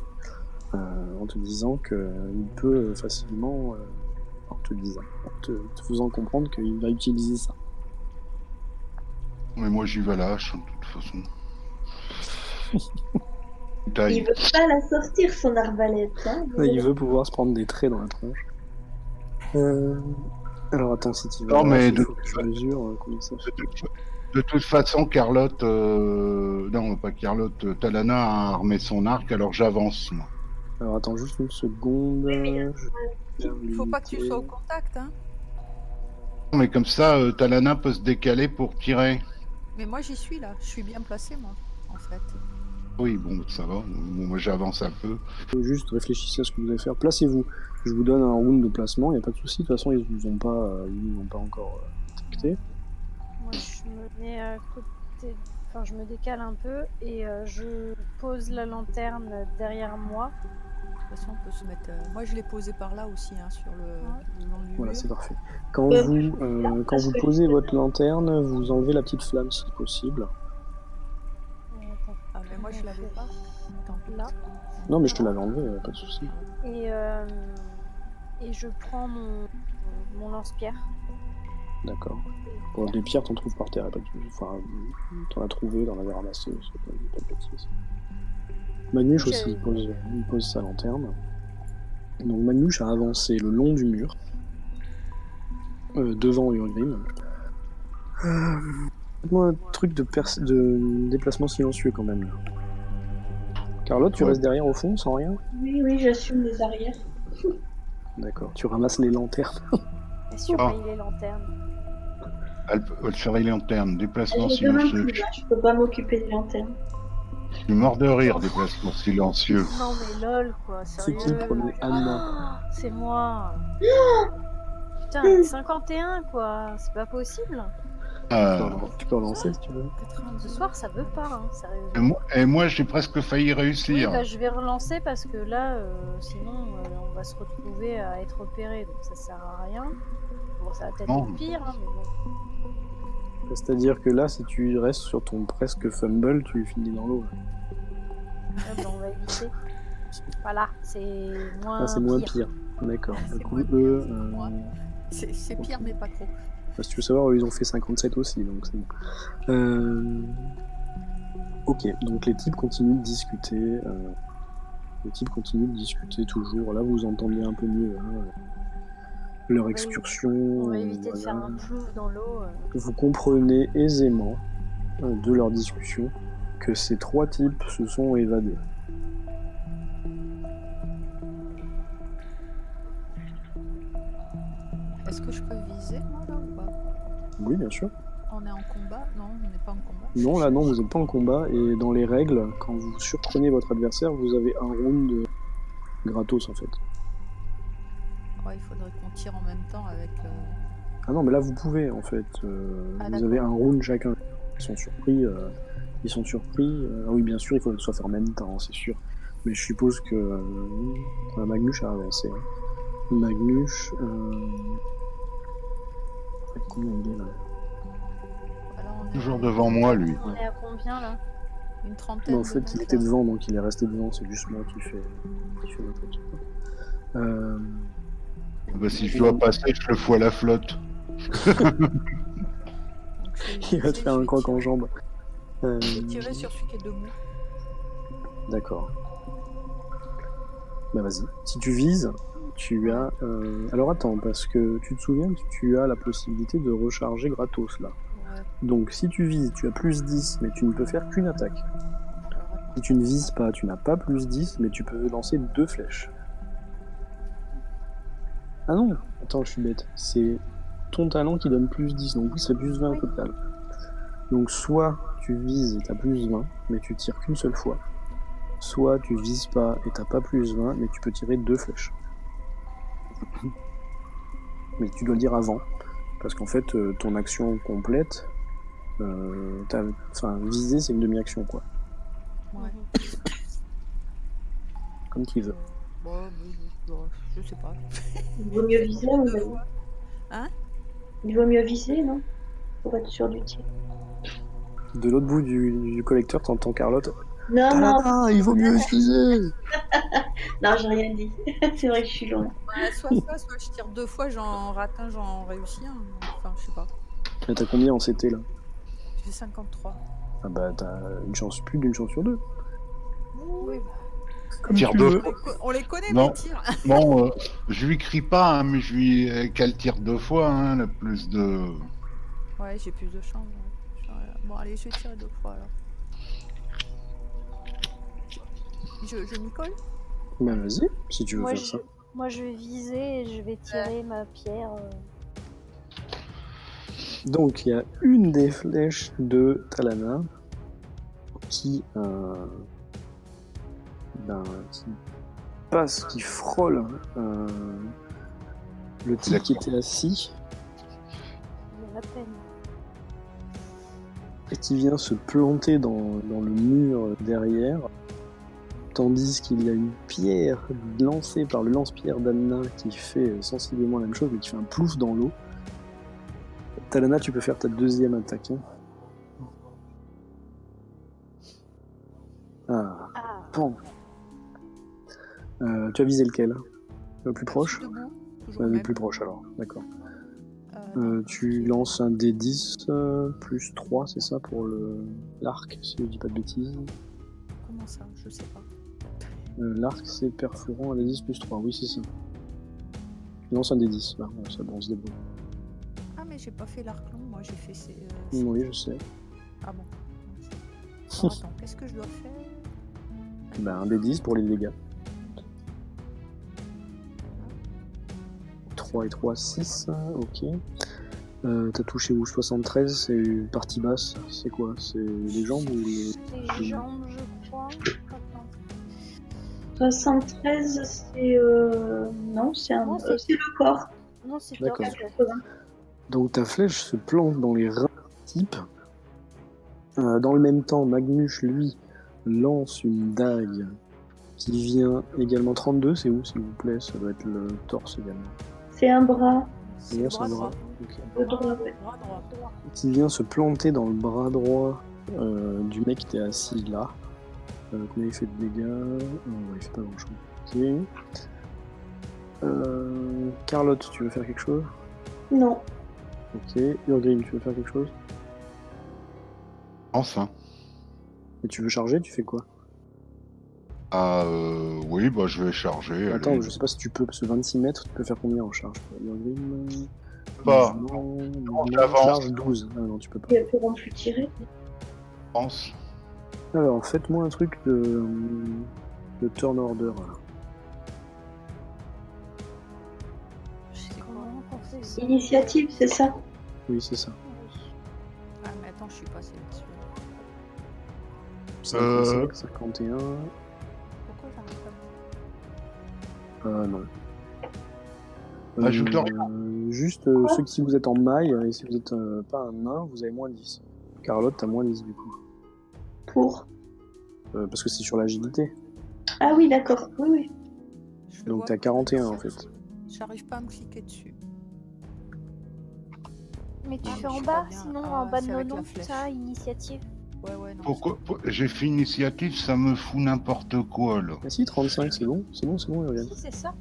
en te disant qu'il peut facilement, en te faisant comprendre qu'il va utiliser ça. Mais moi, j'y vais à la hache, de toute façon. Il veut pas la sortir, son arbalète. Hein, Il veut pouvoir se prendre des traits dans la tronche. Alors attends, si tu veux, Non, mais il faut que je mesure combien ça fait. De toute façon, Carlotte, non, pas Carlotte, Talana a armé son arc, alors j'avance, moi. Alors attends juste une seconde. Il faut pas que tu sois au contact, hein. Mais comme ça, Talana peut se décaler pour tirer. Mais moi j'y suis là, je suis bien placé moi, en fait. Oui, bon, ça va. Bon, moi, j'avance un peu. Juste réfléchissez à ce que vous allez faire. Placez-vous. Je vous donne un round de placement, il n'y a pas de souci. De toute façon, ils ne vous ont pas encore détecté. Moi, je me mets à côté. Enfin, je me décale un peu et je pose la lanterne derrière moi. De toute façon, on peut se mettre. Moi je l'ai posé par là aussi, hein, sur le long du Voilà, mur. c'est parfait. Quand vous posez votre lanterne, vous enlevez la petite flamme si possible. Attends. Ah, mais moi je l'avais pas. Attends. Là. Non, mais je te l'avais enlevé, pas de souci. Et je prends mon lance-pierre. D'accord. Bon, des pierres, t'en trouves par terre, pas de... enfin, t'en as trouvé, t'en avais ramassé, c'est pas de bêtises. Magnuche aussi, il pose sa lanterne. Donc Magnuche a avancé le long du mur, devant Urgrim. Faites-moi un truc de déplacement silencieux quand même. Là. Carlotte, tu restes derrière au fond, sans rien? Oui, j'assume les arrières. D'accord, tu ramasses les lanternes. Et surveille les lanternes. Elle ferait les lanternes, déplacement J'ai deux mains silencieux. plus, je peux pas m'occuper des lanternes. Je suis mort de rire, déplacement silencieux. Non mais lol quoi, C'est sérieux. qui le premier? Anna. Oh, c'est moi. Putain, 51 quoi, c'est pas possible. Tu peux relancer si tu veux. 82. Ce soir ça veut pas, hein, sérieusement. Et moi, j'ai presque failli Oui, réussir. bah, je vais relancer parce que là, sinon, on va se retrouver à être opéré, donc ça sert à rien. Bon, ça va peut-être Non. être pire, hein, mais bon. C'est-à-dire que là, si tu restes sur ton presque fumble, tu finis dans l'eau. Ouais, bah, on va éviter. Voilà, c'est moins, Ah, c'est moins pire. D'accord. C'est Du coup, moins eux, pire, c'est moi. C'est pire, mais pas trop. si tu veux savoir, eux, ils ont fait 57 aussi, donc c'est bon. Ok, donc les types continuent de discuter. Toujours. Là, vous entendez un peu mieux leur excursion. On va éviter de faire voilà. un plouf dans l'eau. Vous comprenez aisément de leur discussion que ces trois types se sont évadés. Est-ce que je peux viser, moi, là, ou pas? Oui, bien sûr. On est en combat? Non, on n'est pas en combat. Non, là, non, vous n'êtes pas en combat. Et dans les règles, quand vous surprenez votre adversaire, vous avez un round gratos, en fait. Ouais, il faudrait qu'on tire en même temps avec... Ah non, mais là, vous pouvez, en fait. Ah, vous d'accord. avez un round chacun. Ils sont surpris. Ah oui, bien sûr, il faut que ce soit fait en même temps, c'est sûr. Mais je suppose que Magnuche a avancé. Hein. Magnuche... Combien il est, là? Alors, on est Toujours devant moi, lui. On est à combien là? une trentaine Non, en de fait, il mètres, était là. devant, donc il est resté devant. C'est juste moi qui fais le truc. Bah, si je dois passer, je le fous à la flotte. Donc, je Il va te faire un croc en jambe. Je vais tirer sur celui qui est debout. D'accord. Bah vas-y. Si tu vises, tu as... Alors attends, parce que tu te souviens que tu as la possibilité de recharger gratos, là. Ouais. Donc si tu vises, tu as plus 10, mais tu ne peux faire qu'une attaque. Alors, attends. Si tu ne vises pas, tu n'as pas plus 10, mais tu peux lancer 2 flèches. Ah non, attends, je suis bête. C'est ton talent qui donne plus 10, donc oui, c'est plus 20 au total. Donc soit tu vises et t'as plus 20, mais tu tires qu'une seule fois. Soit tu vises pas et t'as pas plus 20, mais tu peux tirer 2 flèches. Mais tu dois le dire avant, parce qu'en fait, ton action complète, Viser, c'est une demi-action, quoi. Ouais. Comme tu veux. Je sais pas. Il vaut mieux viser, on va dire. Hein? Il vaut mieux viser, non? Pour être sûr du tir. De l'autre bout du collecteur, t'entends Carlotte. Non, non, Ah, il vaut mieux viser. non, j'ai rien dit. C'est vrai que je suis loin. Soit je tire 2 fois, j'en rate un, j'en réussis un. Enfin, je sais pas. Et t'as combien en CT là? J'ai 53. Ah bah t'as plus d'une chance sur 2. Oui, Comme Tire tu deux veux. fois. on les connaît, Non. mes tirs. Bon, je lui crie pas, hein, mais je lui qu'elle tire 2 fois, hein, le plus de. Ouais, j'ai plus de chance. Ouais. Bon, allez, je vais tirer 2 fois alors. Je m'y colle? Bah vas-y, si tu veux faire ça. Moi, je vais viser et je vais tirer ma pierre. Donc il y a une des flèches de Talana qui passe, qui frôle le type qui était assis Il y a la peine. et qui vient se planter dans le mur derrière, tandis qu'il y a une pierre lancée par le lance-pierre d'Anna qui fait sensiblement la même chose mais qui fait un plouf dans l'eau. Talana, tu peux faire ta deuxième attaque. Hein. Ah, bon. Tu as visé lequel? Le plus proche? Debout, Le plus proche alors, d'accord. non, Tu lances un D10 plus 3, c'est ça pour l'arc, si je dis pas de bêtises. Comment ça? Je sais pas. L'arc c'est perforant, un D10 plus 3, oui c'est ça. Tu lances un D10, là, ça bon, on se débrouille. Ah, mais j'ai pas fait l'arc long, moi j'ai fait ces. Oui, je sais. Ah bon. Alors, attends, qu'est-ce que je dois faire? Un D10 pour les dégâts. 3 et 3, 6, ok. T'as touché où? 73, c'est partie basse, c'est quoi? C'est les jambes ou Les jambes, je crois. Attends. 73, c'est. Non, c'est le corps. Non, c'est D'accord. 80. Donc ta flèche se plante dans les reins type. Dans le même temps, Magnus, lui, lance une dague qui vient également 32, c'est où s'il vous plaît? Ça doit être le torse également. C'est un bras. C'est le bras droit. Ok. Le droit, ouais. Bras droit. Qui vient se planter dans le bras droit du mec qui était assis là. Combien il fait de dégâts? Il fait pas grand chose. Ok. Carlotte, tu veux faire quelque chose? Non. Ok. Urgrim, tu veux faire quelque chose? Enfin. Et tu veux charger? Tu fais quoi? Oui, bah je vais charger. Attends, allez. je sais pas si tu peux, parce que 26 mètres, tu peux faire combien en charge? Urgrim, Pas, j'avance. charge 12. Ah non, tu peux pas. Il pourront plus tirer. je pense. Alors, faites-moi un truc de turn order. Là. Comment on fait ça? Initiative, c'est ça? Oui, c'est ça. Ah, mais attends, je suis passé là-dessus. 55, 51. Pourquoi j'arrive pas? Non. Ajoute rien. Juste, ceux qui vous êtes en maille, et si vous êtes pas un nain, vous avez moins 10. Carlotte, t'as moins 10 du coup. Pour. Parce que c'est sur l'agilité. Ah oui, d'accord. Oui, oui. Je le Donc vois t'as pas. 41 en fait. J'arrive pas à me cliquer dessus. Mais tu Ah, fais je en suis bas, pas bien. sinon Ah, en bas de c'est nos avec la noms, flèche. ça, initiative. Ouais, non. Pourquoi j'ai fait initiative, ça me fout n'importe quoi là. Ah si, 35, c'est bon, Uriel. Si, c'est ça.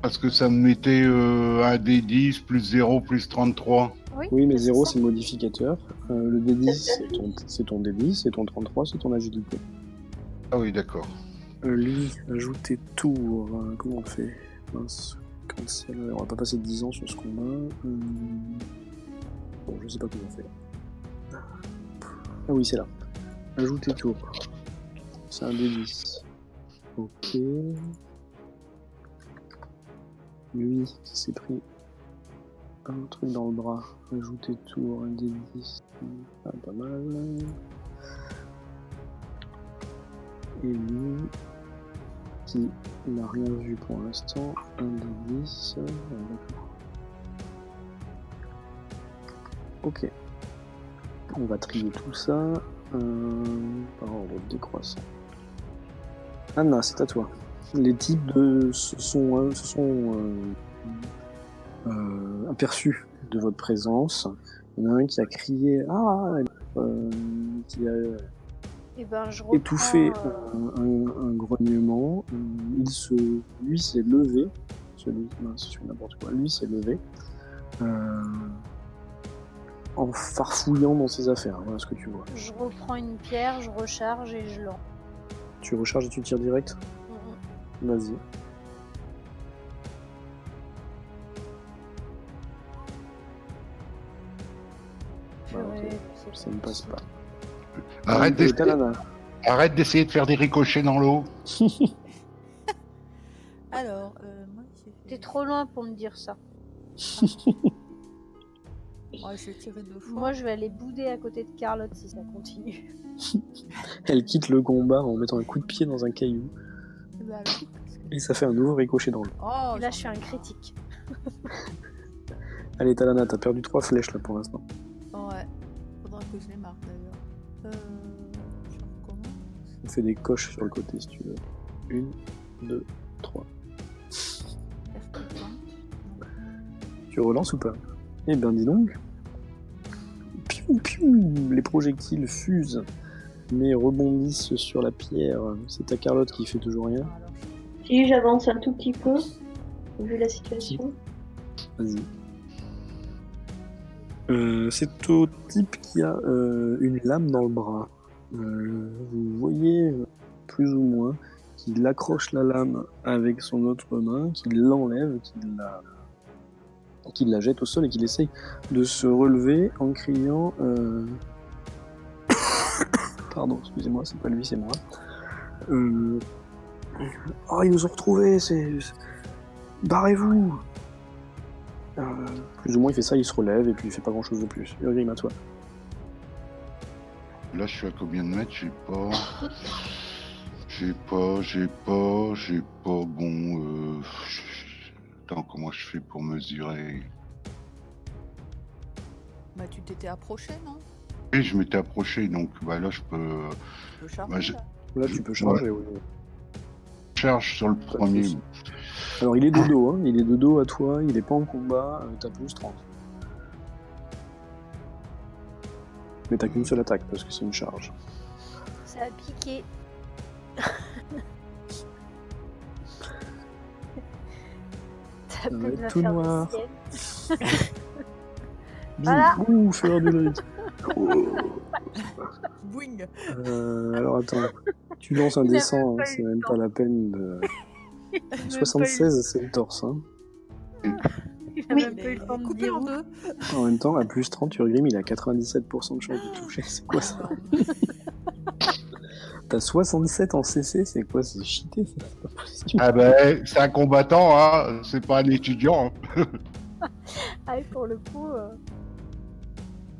Parce que ça me mettait un D10 plus 0 plus 33. Oui, mais c'est 0 ça. c'est le modificateur. Le D10 c'est ton D10, et ton 33 c'est ton agilité. Ah oui, d'accord. Lui, ajouter tour, comment on fait? Mince, cancel, on va pas passer 10 ans sur ce combat. Bon, je sais pas comment faire. Ah oui, c'est là. Ajouter tour. C'est un D10. Ok. Lui, qui s'est pris un truc dans le bras. Ajouter tour, un D10. Ah, pas mal. Et lui, qui n'a rien vu pour l'instant, un D10. D'accord. Ok. On va trier tout ça par ordre décroissant. Anna, c'est à toi. Les types se sont aperçus de votre présence. Il y en a un qui a crié qui a Et ben, je reprends, étouffé un grognement. Lui s'est levé. Je fais n'importe quoi. Lui s'est levé en farfouillant dans ses affaires. Voilà ce que tu vois. Je reprends une pierre, je recharge et je lance. Tu recharges et tu tires direct. Vas-y. Ça ne passe pas. Arrête d'essayer de faire des ricochets dans l'eau. Alors, moi j'ai fait... T'es trop loin pour me dire ça. Ouais, j'ai tiré 2 fois. Moi, je vais aller bouder à côté de Carlotte si ça continue. Elle quitte le combat en mettant un coup de pied dans un caillou. Bah, alors, parce que- Et ça fait un nouveau ricochet dans l'eau. Oh, Et là, je suis un critique. Allez, Talana, t'as perdu 3 flèches là pour l'instant. Ouais, faudra que je les marque d'ailleurs. Je recommence. On fait des coches sur le côté si tu veux. 1, 2, 3. Percutant. Tu relances ou pas? Eh ben dis donc. Piou, piou, les projectiles fusent, mais rebondissent sur la pierre. C'est ta Carlotte qui fait toujours rien. Alors, Si j'avance un tout petit peu, vu la situation. Vas-y. C'est au type qui a une lame dans le bras. Vous voyez plus ou moins qu'il accroche la lame avec son autre main, qu'il l'enlève, qu'il la jette au sol et qu'il essaye de se relever en criant Pardon, excusez-moi, c'est pas lui, c'est moi. Oh, ils nous ont retrouvés, barrez-vous. Plus ou moins il fait ça, il se relève et puis il fait pas grand chose de plus. Urgrim, à toi. Là, je suis à combien de mètres? J'ai pas. Bon. Attends, comment je fais pour mesurer? bah, tu t'étais approché, non? Et je m'étais approché, donc là, je peux. Tu peux charger, Bah, je- là. Là tu peux charger. Ouais. Charge sur le Pas de premier. souci. Alors il est de dos, hein. Il est de dos à toi, il est pas en combat, t'as plus 30. Mais t'as qu'une seule attaque parce que c'est une charge. Ça a piqué. Ça peut va être me tout faire noir. des siennes. Bim. Voilà. Ouh, feu d'Ulrich. Oh. Boing. Alors attends, tu lances un Il a dessin, même hein, pas eu c'est le même temps. pas la peine de... Il a même pas eu 76 c'est le torse, hein. Il a même pas eu le temps de coupé dire en où. 2. En même temps, à plus 30, Urgrim, il a 97% de chance de toucher, c'est quoi ça? T'as 67 en CC, c'est quoi? C'est cheaté, ça, c'est pas possible. Ah ben, c'est un combattant, hein. C'est pas un étudiant. Hein. Ah, et pour le coup,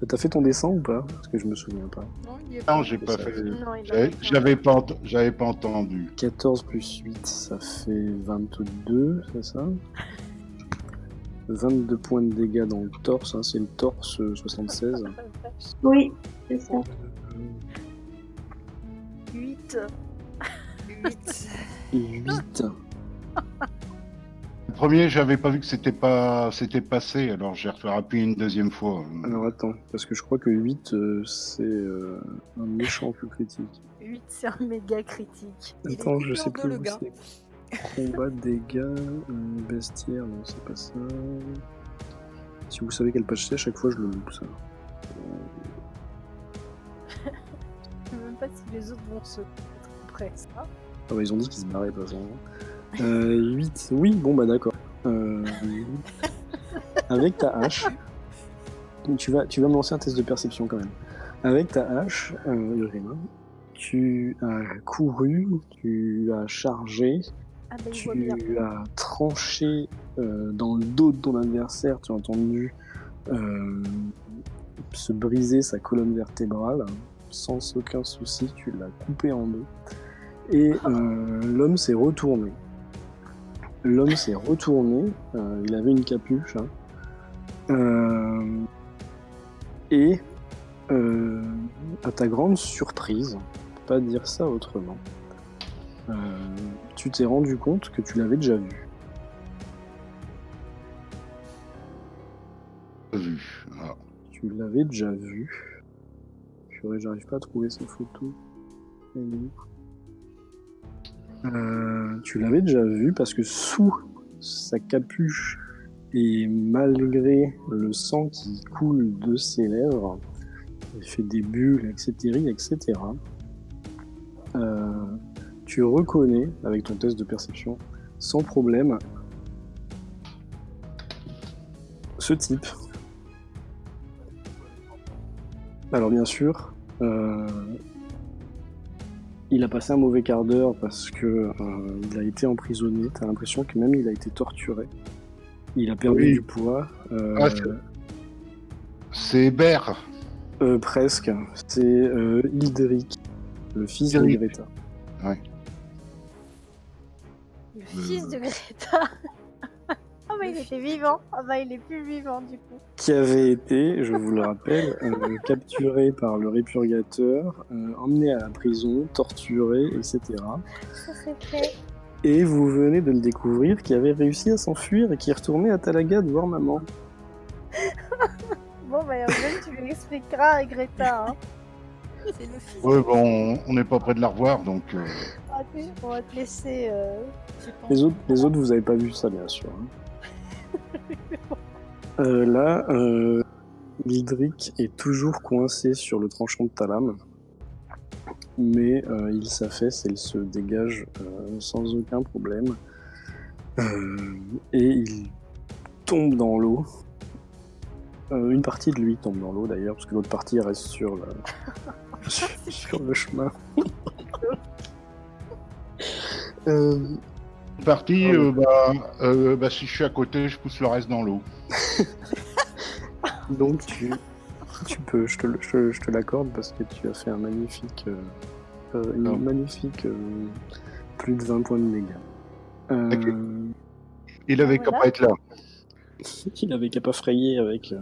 T'as fait ton dessin ou pas? Parce que je me souviens pas. Non, il y est Non, j'ai pas Ça fait. fait non, il a J'avais pas entendu. 14 plus 8, ça fait 22, c'est ça? 22 points de dégâts dans le torse, hein, c'est le torse 76. Oui, c'est ça. 8. 8. 8. Le premier, j'avais pas vu que c'était passé, alors j'ai rappuyé une deuxième fois. Alors attends, parce que je crois que 8 c'est un méchant plus critique. 8, c'est un méga critique. Il est Attends, je coupé sais en deux, plus le où gars. c'est. Combat, dégâts, bestiaire, non c'est pas ça. Si vous savez quelle page c'est, à chaque fois je le loupe ça. Je sais même pas si les autres vont se mettre après ça. Ah bah ils ont dit qu'ils se barraient de toute façon. 8, oui, bon bah d'accord. Avec ta hache, donc tu vas me lancer un test de perception quand même. Avec ta hache, Urima, tu as couru, tu as chargé, Ah bah, il voit bien. tu as tranché dans le dos de ton adversaire, tu as entendu se briser sa colonne vertébrale, sans aucun souci, tu l'as coupé en deux. Et l'homme s'est retourné. Il avait une capuche. Hein. Et À ta grande surprise, on peut pas dire ça autrement, tu t'es rendu compte que tu l'avais déjà vu. Vu. Ah. Tu l'avais déjà vu. Purée, j'arrive pas à trouver ces photos. Elle est où tu l'avais déjà vu parce que sous sa capuche et malgré le sang qui coule de ses lèvres, il fait des bulles, etc. Tu reconnais, avec ton test de perception, sans problème, ce type. Alors bien sûr, il a passé un mauvais quart d'heure parce que il a été emprisonné. T'as l'impression que même il a été torturé. Il a perdu Oui. du poids. C'est Hébert. Presque. C'est Hildéric, le fils de Hildéric. Greta. Ouais. Le fils de Greta. Ah bah il était vivant. Ah bah il est plus vivant du coup. Qui avait été, je vous le rappelle, capturé par le répurgateur, emmené à la prison, torturé, etc. Ça c'est fait. Et vous venez de le découvrir qui avait réussi à s'enfuir et qui est retourné à Talaga de voir maman. Bon bah Eugène, tu lui expliqueras à Greta. Hein. C'est le fils. Ouais, bon, on n'est pas près de la revoir, donc... On va te laisser... J'ai pas envie. Les autres, vous avez pas vu ça, bien sûr. Hein. Là, Hildéric est toujours coincé sur le tranchant de ta lame, mais il s'affaisse et il se dégage sans aucun problème. Et il tombe dans l'eau. Une partie de lui tombe dans l'eau d'ailleurs, parce que l'autre partie reste sur le chemin. Parti, si je suis à côté, je pousse le reste dans l'eau. Donc tu peux, je te l'accorde parce que tu as fait un magnifique, plus de 20 points de dégâts. Ok. Il avait qu'à Voilà. pas être là. Il avait qu'à pas frayer avec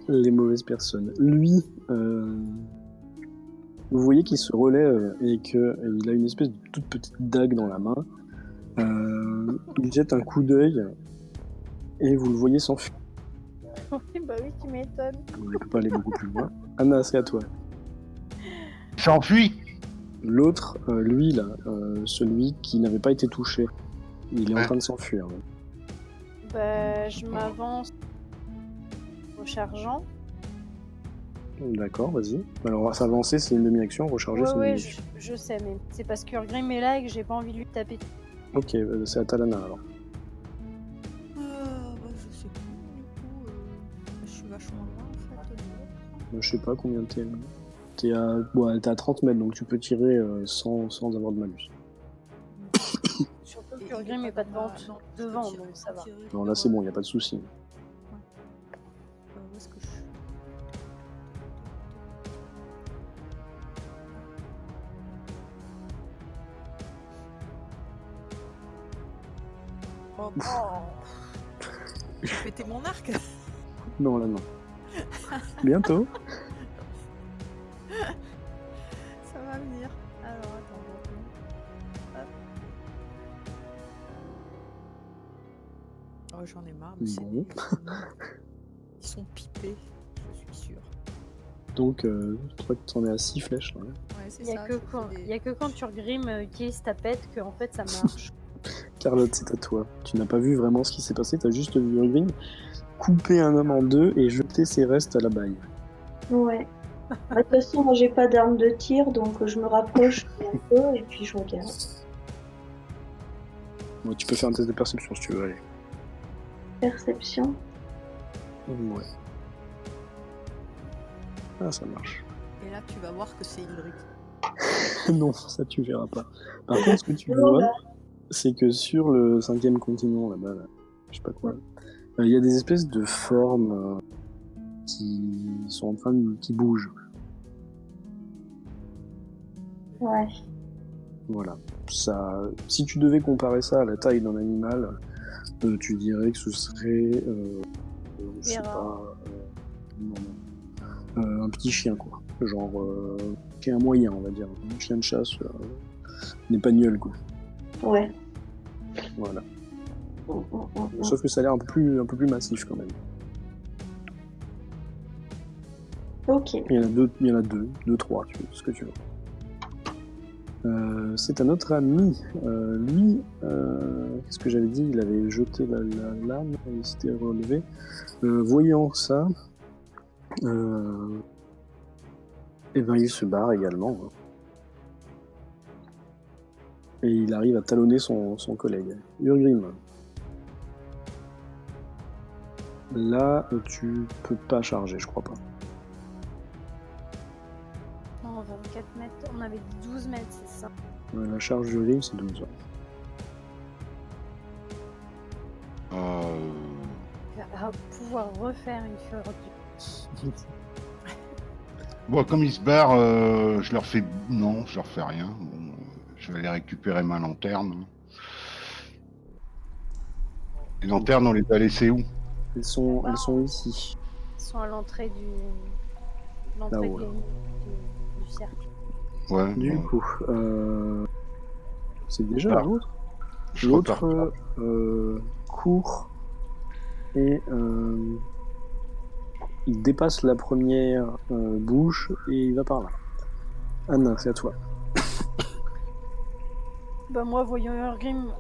les mauvaises personnes. Lui, vous voyez qu'il se relève et qu'il a une espèce de toute petite dague dans la main. Il jette un coup d'œil et vous le voyez s'enfuir. Oui, bah oui, tu m'étonnes. Il ne peut pas aller beaucoup plus loin. Anna, c'est à toi. Il s'enfuit. L'autre, lui là, celui qui n'avait pas été touché, il est en Ouais. train de s'enfuir. Bah je m'avance rechargeant. D'accord, vas-y. Alors s'avancer, c'est une demi-action, recharger, c'est une Ouais, demi-action. je sais, mais c'est parce que Urgrim est là et que j'ai pas envie de lui taper. Ok, c'est à Talana alors. Je sais plus du coup. Je suis vachement loin en fait. Je sais pas combien t'es. T'es à 30 mètres, donc tu peux tirer sans avoir de malus. Surtout que Urgrim est pas devant, donc ça va. Non, là c'est bon, il n'y a pas de souci. Où est-ce que je suis? Oh, j'ai pété mon arc. Non, là non. Bientôt. Ça va venir. Alors attends. Hop. Oh, j'en ai marre de ces Bon. Ils sont pipés, je suis sûre. Donc, je crois que t'en es à 6 flèches là. Ouais, c'est Il y ça. a que quand Urgrim utilise ta pète que en fait ça marche. Carlotte, c'est à toi. Tu n'as pas vu vraiment ce qui s'est passé, t'as juste vu Urgrim couper un homme en deux et jeter ses restes à la baille. Ouais. Bah, de toute façon, moi j'ai pas d'arme de tir, donc je me rapproche un peu et puis je regarde. Bon, tu peux faire un test de perception si tu veux, allez. Perception. Ouais. Ah, ça marche. Et là, tu vas voir que c'est Hildéric. Non, ça tu verras pas. Par contre, ce que tu vois, c'est que sur le 5e continent, là-bas, là, je sais pas quoi, il y a des espèces de formes qui sont en train de... qui bougent. Ouais. Voilà. Ça, si tu devais comparer ça à la taille d'un animal, tu dirais que ce serait, je sais Vera. pas, non, un petit chien, quoi. Genre, chien moyen, on va dire. Un chien de chasse, n'est pas gnôle, quoi. Ouais. Voilà. Mm, mm, mm. Sauf que ça a l'air un peu plus massif, quand même. Ok. Il y en a deux, trois, tu veux, ce que tu veux. C'est un autre ami. Lui, qu'est-ce que j'avais dit? Il avait jeté la lame et il s'était relevé. Voyant ça, et ben il se barre également. Et il arrive à talonner son collègue. Urgrim. Là, tu peux pas charger, je crois pas. Non, 24 mètres. On avait dit 12 mètres, c'est ça. La charge d'Urgrim, c'est 12 ans. Il va pouvoir refaire une fureur du... Bon, comme ils se barrent, je leur fais... Non, je leur fais rien. Bon, je vais aller récupérer ma lanterne. Les lanternes, on les a laissées où? Elles sont ici. Ils sont à l'entrée Là-haut, là. du cercle. Ouais. Du bon. coup, c'est déjà Alors, l'autre. Je repars. L'autre court et il dépasse la première bouche et il va par là. Anna, c'est à toi. Bah moi, voyant Urgrim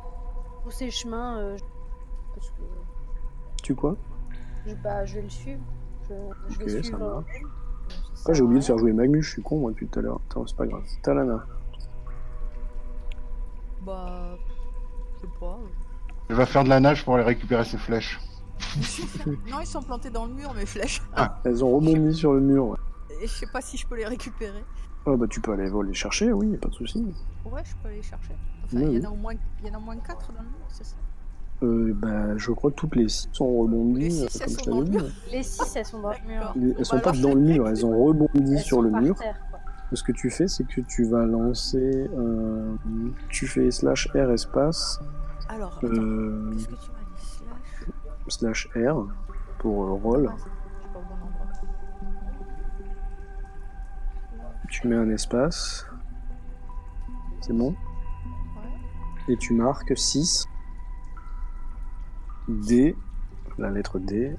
pousser le chemin, parce que Tu quoi? je vais le suivre. Je vais Ok, ça suivre marche. Urgrim. Ça Ah, sert j'ai à oublié de rien. faire jouer Magnus, je suis con moi depuis tout à l'heure. Attends, c'est pas grave. Talana. Bah. Je sais pas. Elle va faire de la nage pour aller récupérer ses flèches. Non, ils sont plantés dans le mur, mes flèches. Elles ont rebondi sur le mur. Ouais. Et je sais pas si je peux les récupérer. Oh bah tu peux aller les chercher, oui, y a pas de souci. Ouais, je peux aller les chercher. Enfin, Oui, il y oui. en a au moins 4 dans le mur, c'est ça. Bah je crois que toutes les 6 sont rebondies, Les six, comme elles je sont dans t'avais le dit. mur. Les 6, elles sont dans le mur. Elles sont Bah pas alors, dans le mur, elles ont rebondi Elles sur sont le par mur. terre, quoi. Ce que tu fais, c'est que tu vas lancer. Tu fais /R espace, Alors, attends. Qu'est-ce que tu m'as dit? /R pour roll. Ah, je suis pas au bon endroit. Tu mets un espace. C'est bon. Ouais. Et tu marques 6. D, la lettre D,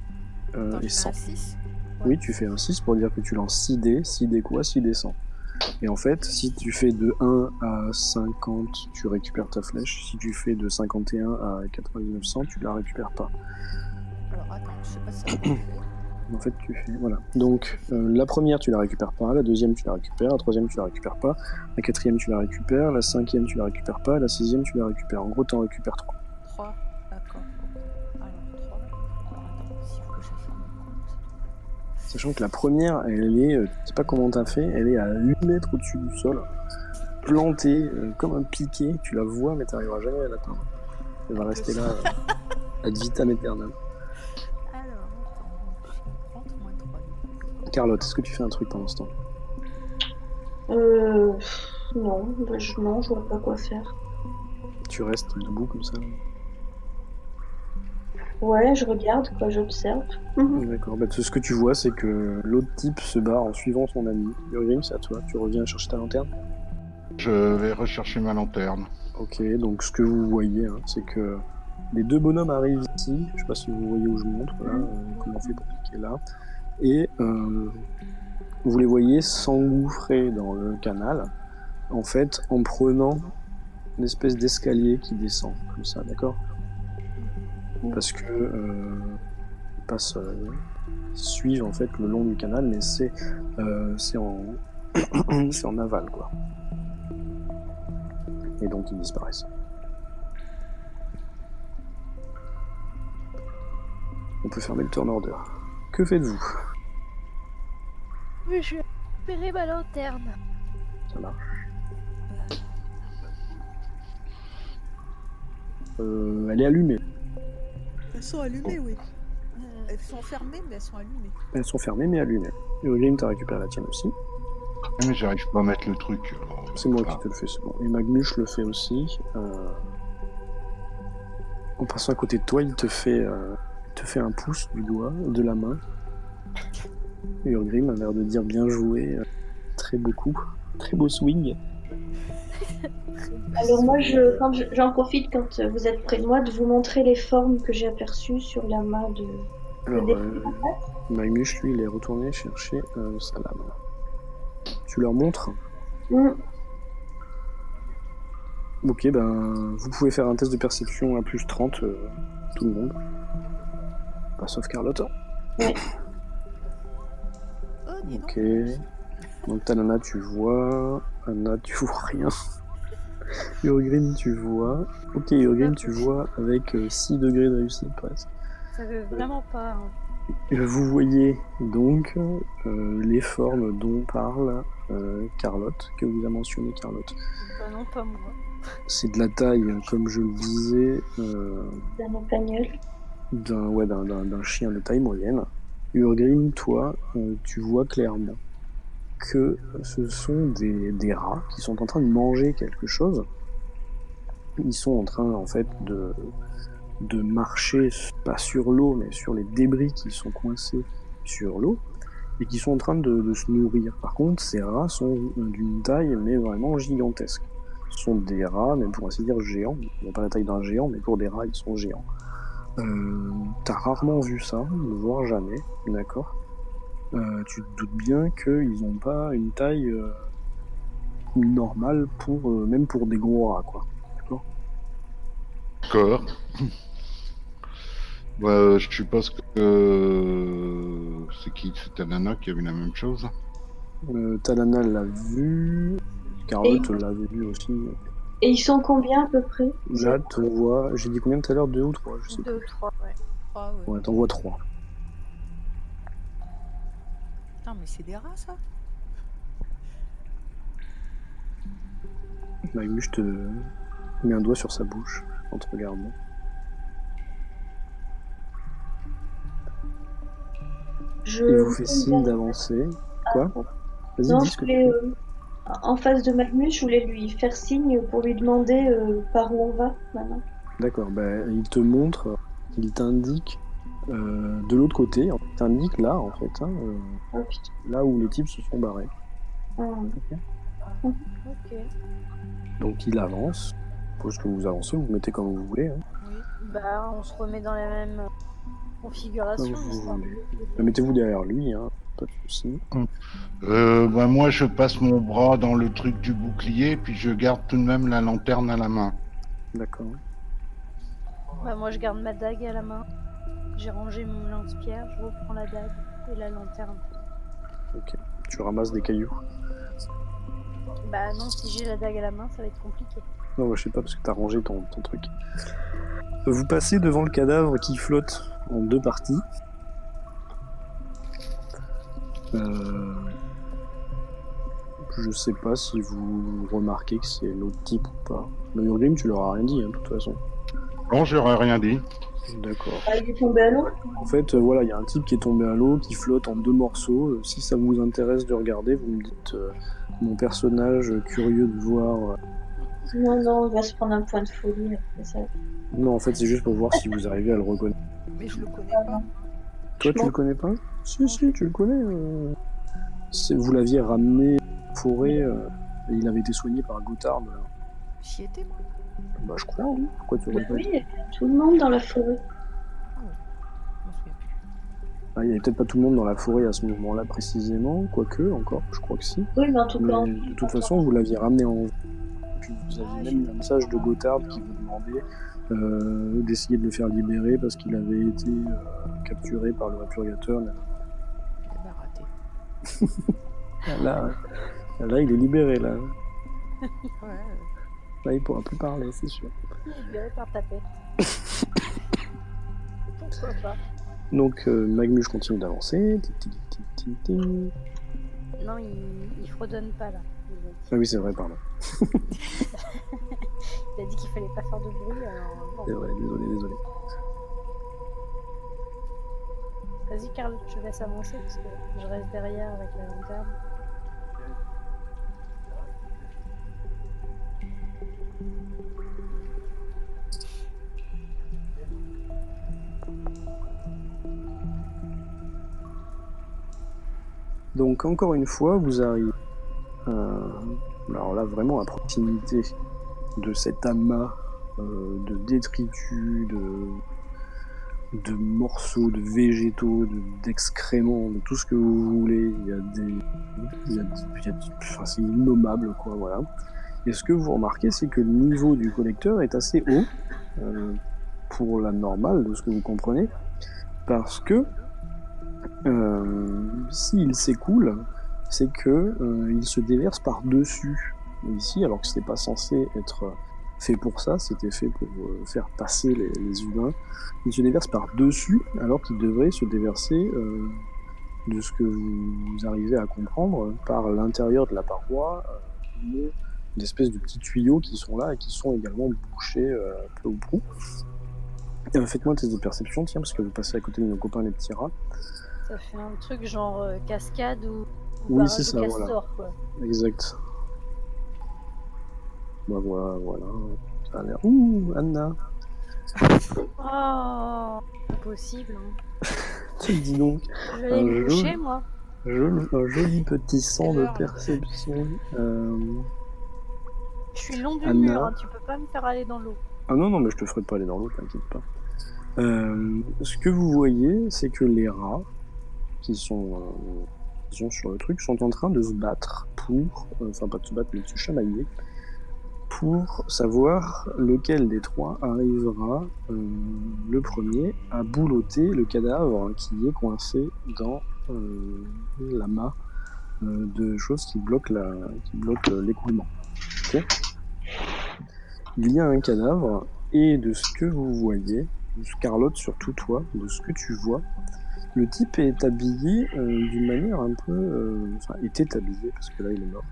Attends, et je 100. fais un 6. Oui, tu fais un 6 pour dire que tu lances 6 dés. 6 dés quoi? 6 dés 100. Et en fait, si tu fais de 1 à 50, tu récupères ta flèche. Si tu fais de 51 à 99 100, tu la récupères pas. Alors, attends, je sais pas si ça va fait. En fait, tu fais... Voilà. Donc, la première, tu la récupères pas. La deuxième, tu la récupères. La troisième, tu la récupères pas. La quatrième, tu la récupères. La cinquième, tu la récupères pas. La sixième, tu la récupères. En gros, t'en récupères 3. 3, d'accord. Alors, 3. Alors, attends, s'il faut que je fasse un compte. Sachant que la première, elle est... je sais pas comment t'as fait. Elle est à 8 mètres au-dessus du sol. Plantée, comme un piquet. Tu la vois, mais t'arriveras jamais à l'atteindre. Elle va rester là, ad vitam aeternam. Alors, attends, 30 moins 3. Carlotte, est-ce que tu fais un truc pendant ce temps? Non, non, je vois pas quoi faire. Tu restes debout comme ça? Ouais, je regarde, quoi, j'observe. D'accord. Bah, ce que tu vois, c'est que l'autre type se barre en suivant son ami. Urgrim, c'est à toi. Tu reviens chercher ta lanterne? Je vais rechercher ma lanterne. Ok, donc ce que vous voyez, hein, c'est que les deux bonhommes arrivent ici. Je sais pas si vous voyez où je montre, là, comment on fait pour cliquer là. Et vous les voyez s'engouffrer dans le canal, en fait, en prenant une espèce d'escalier qui descend, comme ça, d'accord? Parce que ils passent, ils suivent en fait le long du canal, mais c'est en c'est en aval, quoi. Et donc ils disparaissent. On peut fermer le turn order. Que faites-vous? Oui, je vais récupérer ma lanterne. Ça marche. Elle est allumée. Elles sont allumées, oui. Elles sont fermées, mais elles sont allumées. Elles sont fermées mais allumées. Urgrim, t'as récupéré la tienne aussi. Mais j'arrive pas à mettre le truc. Alors... C'est moi qui te le fais, c'est bon. Et Magnus le fait aussi. En passant à côté de toi, il te fait un pouce du doigt, de la main. Urgrim a l'air de dire bien joué. Très beau coup. Très beau swing. Alors moi, j'en profite quand vous êtes près de moi de vous montrer les formes que j'ai aperçues sur la main de Alors, défunt. Magmush, lui, il est retourné chercher sa lame. Tu leur montres? Ok, ben, vous pouvez faire un test de perception à plus 30, tout le monde. Pas sauf Carlotte. Oui. Oh, dis donc. Ok. Donc, Talana, tu vois. Anna, tu vois rien. Urgrim, tu vois. Ok, Urgrim, tu vois avec 6 degrés de réussite presque. Ça veut vraiment pas. Hein. Vous voyez donc les formes dont parle Carlotte, que vous a mentionné Carlotte. Bah non, pas moi. C'est de la taille, comme je le disais, D'un espagnol. d'un chien de taille moyenne. Urgrim, toi, tu vois clairement que ce sont des rats qui sont en train de manger quelque chose. Ils sont en train, en fait, de marcher, pas sur l'eau, mais sur les débris qui sont coincés sur l'eau, et qui sont en train de se nourrir. Par contre, ces rats sont d'une taille, mais vraiment gigantesque. Ce sont des rats, même pour ainsi dire géants. Ils n'ont pas la taille d'un géant, mais pour des rats, ils sont géants. T'as rarement vu ça, voire jamais, d'accord. Tu te doutes bien qu'ils n'ont pas une taille normale pour même pour des gros rats, quoi. D'accord. D'accord. Je suppose que c'est qui? C'est Tanana qui a vu la même chose. Talana l'a vu, Carlotte l'avait vu aussi. Et ils sont combien à peu près? Là, t'en vois, j'ai dit combien tout à l'heure? 2 ou 3, je sais 2 ou plus. 3, ouais. Ah ouais. Ouais, t'en vois 3. Putain, mais c'est des rats, ça. Magnus te met un doigt sur sa bouche en te regardant. Il vous fait signe d'avancer. Quoi? Vas-y, Non, dis je ce que tu voulais, fais. en face de Magnus, je voulais lui faire signe pour lui demander par où on va maintenant. D'accord, ben, il te montre, il t'indique de l'autre côté, il t'indique là, en fait, hein, Oh putain. là où les types se sont barrés. Ok. Donc il avance. Je suppose que vous avancez, vous mettez comme vous voulez. Hein. Oui. Bah, on se remet dans la même Comme configuration. vous histoire voulez. de- Mettez-vous derrière lui, hein, pas de souci. Moi, je passe mon bras dans le truc du bouclier, puis je garde tout de même la lanterne à la main. D'accord. Bah, moi, je garde ma dague à la main. J'ai rangé mon lance-pierre, je reprends la dague et la lanterne. Ok. Tu ramasses des cailloux. Bah non, si j'ai la dague à la main, ça va être compliqué. Non, moi, je sais pas parce que t'as rangé ton truc. Vous passez devant le cadavre qui flotte en 2 parties. Je sais pas si vous remarquez que c'est l'autre type ou pas. Le Urgrim, tu leur as rien dit, hein, de toute façon. Non, j'aurais rien dit. D'accord. Ah, il est tombé à l'eau? En fait, voilà, il y a un type qui est tombé à l'eau, qui flotte en 2 morceaux. Si ça vous intéresse de regarder, vous me dites mon personnage curieux de voir. Non, on va se prendre un point de folie après ça. Non, en fait, c'est juste pour voir si vous arrivez à le reconnaître. Mais je le connais pas. Toi, tu le connais pas? Si, tu le connais. Vous l'aviez ramené en forêt et il avait été soigné par Gotthard. J'y étais, moi. Bah, je crois, oui. Pourquoi tu aurais pas Oui, dit? il y a tout le monde dans la forêt. Je m'en souviens plus. Ah, il y avait peut-être pas tout le monde dans la forêt à ce moment-là précisément, quoique encore, je crois que si. Oui, mais en tout cas, Mais de toute façon, vous l'aviez ramené en. Puis vous aviez Ah, même eu un message de Gotthard qui vous demandait d'essayer de le faire libérer parce qu'il avait été capturé par le Purgateur. il avait raté. Là, il est libéré, là. Ouais. Là, il pourra plus parler, c'est sûr. Libéré par ta pète. Pourquoi pas? Donc, Magmush continue d'avancer. Non, il fredonne pas là. Ah oui, c'est vrai, pardon. Il a dit qu'il fallait pas faire de bruit, alors bon. C'est vrai, désolé. Vas-y, Carl, je laisse avancer parce que je reste derrière avec la lanterne. Donc encore une fois, vous arrivez, alors là vraiment à proximité de cet amas de détritus, de morceaux de végétaux, d'excréments, de tout ce que vous voulez. Enfin, c'est innommable, quoi, voilà. Et ce que vous remarquez, c'est que le niveau du collecteur est assez haut pour la normale, de ce que vous comprenez, parce que s'il s'écoule, c'est que il se déverse par-dessus. Ici, alors que c'était pas censé être fait pour ça, c'était fait pour faire passer les humains, il se déverse par-dessus, alors qu'il devrait se déverser, de ce que vous arrivez à comprendre, par l'intérieur de la paroi, d'espèces de petits tuyaux qui sont là et qui sont également bouchés peu ou prou. Faites-moi un test de perception, tiens, parce que vous passez à côté de nos copains les petits rats. Ça fait un truc genre cascade ou Oui, barrage c'est ça, de voilà. castor, quoi. Exact. Bah voilà. Ça a l'air... Ouh, Anna. Oh, impossible. Hein. Dis donc. Je vais aller me coucher, moi. Un joli petit sang C'est de l'heure, là. perception. Je suis long du Anna. mur, hein, tu peux pas me faire aller dans l'eau. Ah non, mais je te ferai pas aller dans l'eau, t'inquiète pas. Ce que vous voyez, c'est que les rats qui sont sur le truc sont en train de se battre pour, enfin pas de se battre, mais de se chamailler pour savoir lequel des trois arrivera le premier à boulotter le cadavre qui est coincé dans l'amas de choses qui bloquent l'écoulement. Okay. Il y a un cadavre, et de ce que vous voyez, Carlotte, surtout toi, de ce que tu vois, le type est habillé d'une manière un peu... Enfin, était habillé, parce que là il est mort,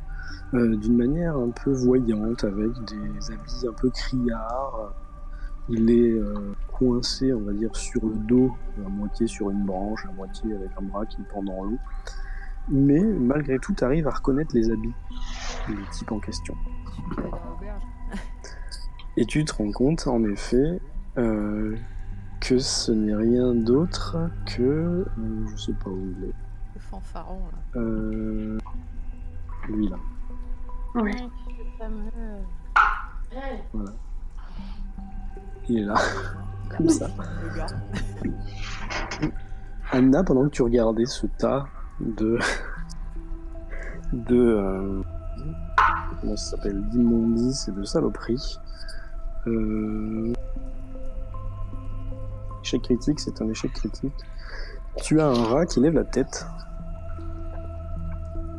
d'une manière un peu voyante, avec des habits un peu criards. Il est coincé, on va dire, sur le dos, à moitié sur une branche, à moitié avec un bras qui pend dans l'eau. Mais malgré tout, tu arrives à reconnaître les habits du type en question. Et tu te rends compte, en effet, que ce n'est rien d'autre que... je sais pas où il est. Le fanfaron, là. Lui, là. Ouais. Le fameux... Voilà. Il est là. Comme ça. Le gars. Anna, pendant que tu regardais ce tas de... comment ça s'appelle, d'immondices et de saloperies, échec critique, c'est un échec critique. Tu as un rat qui lève la tête,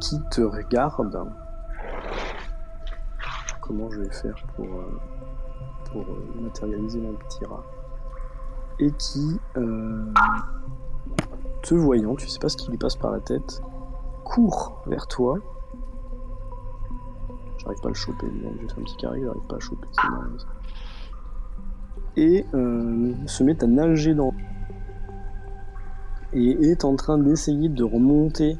qui te regarde. Comment je vais faire pour matérialiser mon petit rat? Et qui, te voyant, tu sais pas ce qui lui passe par la tête, court vers toi. J'arrive pas à le choper, donc j'ai fait un petit carré, j'arrive pas à le choper, c'est marrant ça. Et se met à nager dans... Et est en train d'essayer de remonter.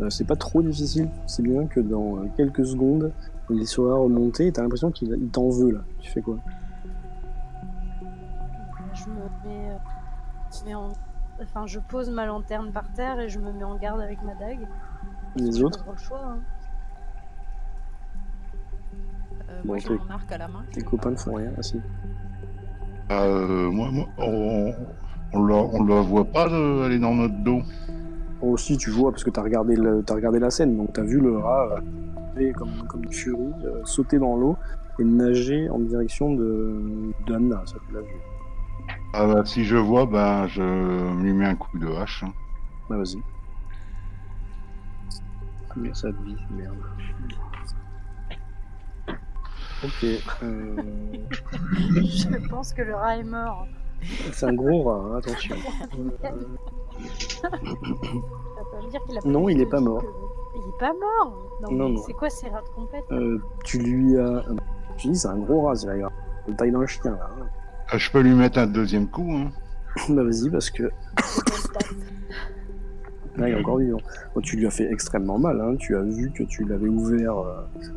C'est pas trop difficile, c'est bien que dans quelques secondes, il sera remonté et t'as l'impression qu'il t'en veut là. Tu fais quoi? Je me mets Enfin, je pose ma lanterne par terre et je me mets en garde avec ma dague. Les autres? J'ai pas le choix, hein. Bon, Moi, j'ai mon arc à la main. Tes copains ne font rien, ah si. Moi, on la voit pas aller dans notre dos. Aussi, tu vois, parce que t'as regardé la scène, donc t'as vu le rat comme une furie, sauter dans l'eau et nager en direction de Anna, ça tu l'as vu. Ah bah, si je vois, ben je lui mets un coup de hache. Hein. Bah vas-y. Combien ça de vie, merde. Ok. Je pense que le rat est mort. C'est un gros rat, hein, attention. Ça peut me dire qu'il a Non, plus il de est pas vie mort. Il est pas mort. Non, mais non. c'est quoi ces rats de compète? Tu lui as... Tu dis c'est un gros rat, c'est la taille d'un chien là. Hein. Je peux lui mettre un deuxième coup. Hein. Bah vas-y, parce que... Là, il est encore vivant. Bon, tu lui as fait extrêmement mal, hein. Tu as vu que tu l'avais ouvert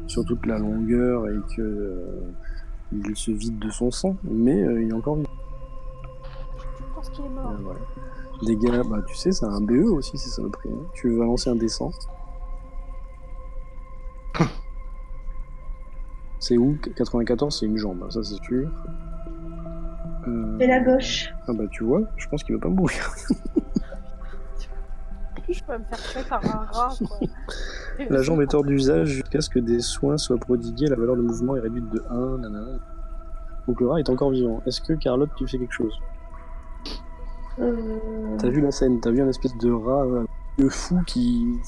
sur toute la longueur et que il se vide de son sang, mais il est encore vivant. Je pense qu'il est mort. Voilà. Dégâts, bah tu sais, c'est un BE aussi, c'est ça le prix. Hein. Tu veux lancer un descent. C'est où 94, c'est une jambe, ça c'est sûr. C'est la gauche. Ah bah tu vois, je pense qu'il veut pas mourir. Je peux me faire tuer par un rat, quoi. La jambe est hors d'usage jusqu'à ce que des soins soient prodigués, la valeur de mouvement est réduite de 1, nanana. Donc le rat est encore vivant. Est-ce que Carlotte, tu fais quelque chose? T'as vu la scène, t'as vu un espèce de rat fou qui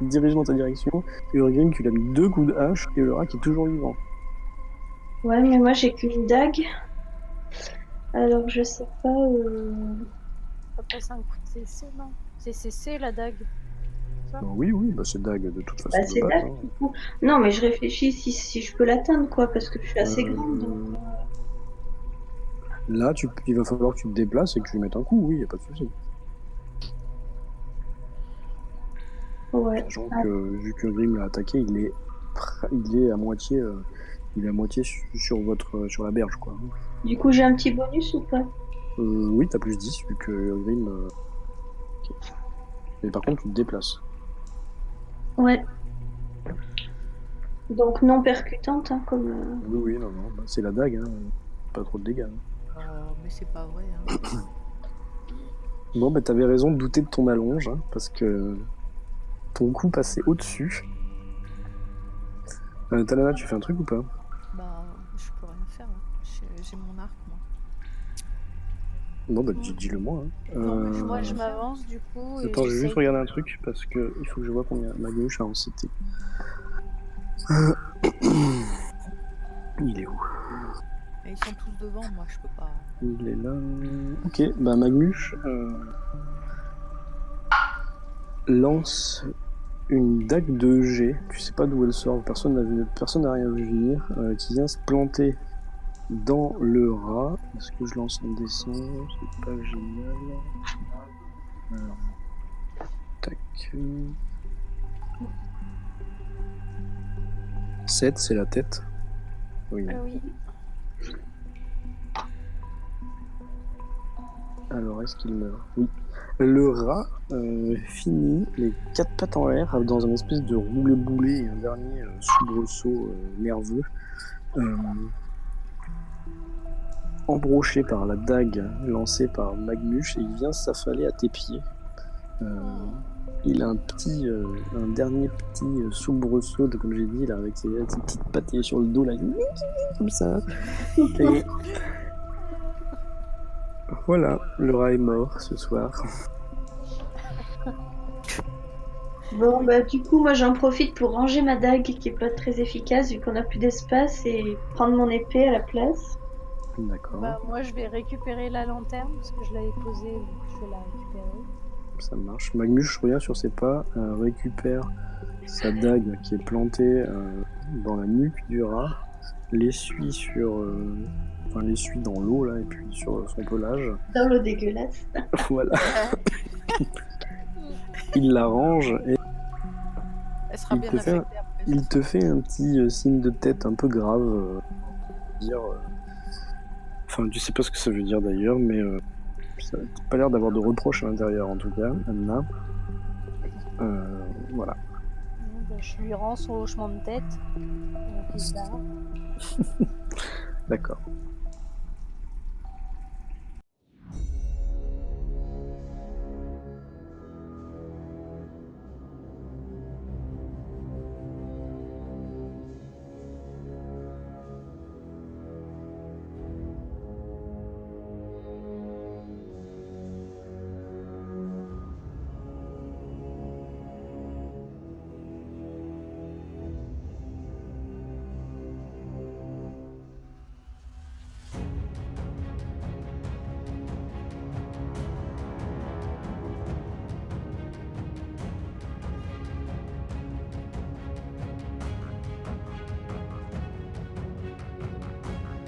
dirige dans ta direction, Urgrim qui lui a mis 2 coups de hache et le rat qui est toujours vivant. Ouais, mais moi j'ai qu'une dague. Alors je sais pas. On va passer un coup de CC, non? C'est CC la dague. Oui, bah c'est dague de toute façon. Bah, c'est dague du coup. Non, mais je réfléchis si je peux l'atteindre, quoi, parce que je suis assez grande. Donc... Là, il va falloir que tu te déplaces et que tu lui mettes un coup, oui, y a pas de souci. Ouais. Sachant que vu que Grim l'a attaqué, il est à moitié, sur la berge, quoi. Du coup, j'ai un petit bonus ou pas? Oui, t'as plus 10 vu que Grim. Okay. Mais par contre, tu te déplaces. Ouais. Donc non percutante, hein, comme. Oui, non, bah, c'est la dague, hein. Pas trop de dégâts. Hein. Oh, mais c'est pas vrai. Hein. Bon, bah t'avais raison de douter de ton allonge, hein, parce que ton coup passait au-dessus. Talana, tu fais un truc ou pas? Bah, je peux rien faire. Hein. J'ai mon arc, moi. Non, bah dis-le moi. Hein. Moi, je m'avance du coup. Attends, je vais juste regarder un truc parce que il faut que je vois combien ma gauche a en CT. Il est où? Et ils sont tous devant, moi, je peux pas. Il est là. Ok, bah Magmuche lance une dague de G. Tu sais pas d'où elle sort, personne n'a rien vu venir, qui vient se planter dans le rat. Est-ce que je lance un dessin? C'est pas génial. Alors, tac. 7, c'est la tête. Oui. Oui. Alors, est-ce qu'il meurt? Oui. Le rat finit les 4 pattes en l'air dans un espèce de roulé-boulé et un dernier soubresaut nerveux. Embroché par la dague lancée par Magmuche et il vient s'affaler à tes pieds. Il a un dernier petit soubresaut, comme j'ai dit, là, avec ses petites pattes, il est sur le dos, là, comme ça. Et voilà, le rat est mort ce soir. Bon, bah du coup, moi j'en profite pour ranger ma dague qui est pas très efficace vu qu'on a plus d'espace et prendre mon épée à la place. D'accord. Bah, moi, je vais récupérer la lanterne parce que je l'avais posée, donc je vais la récupérer. Ça marche. Magmuche revient sur ses pas, récupère sa dague qui est plantée dans la nuque du rat, l'essuie l'essuie dans l'eau là et puis sur son pelage. Dans l'eau dégueulasse. Voilà. Il la range et Elle sera bien affectée après. il te fait un petit signe de tête un peu grave. Enfin, tu sais pas ce que ça veut dire d'ailleurs, mais ça n'a pas l'air d'avoir de reproches à l'intérieur en tout cas, Anna. Voilà. Bah, je lui rends son hochement de tête. Donc il se barre. D'accord.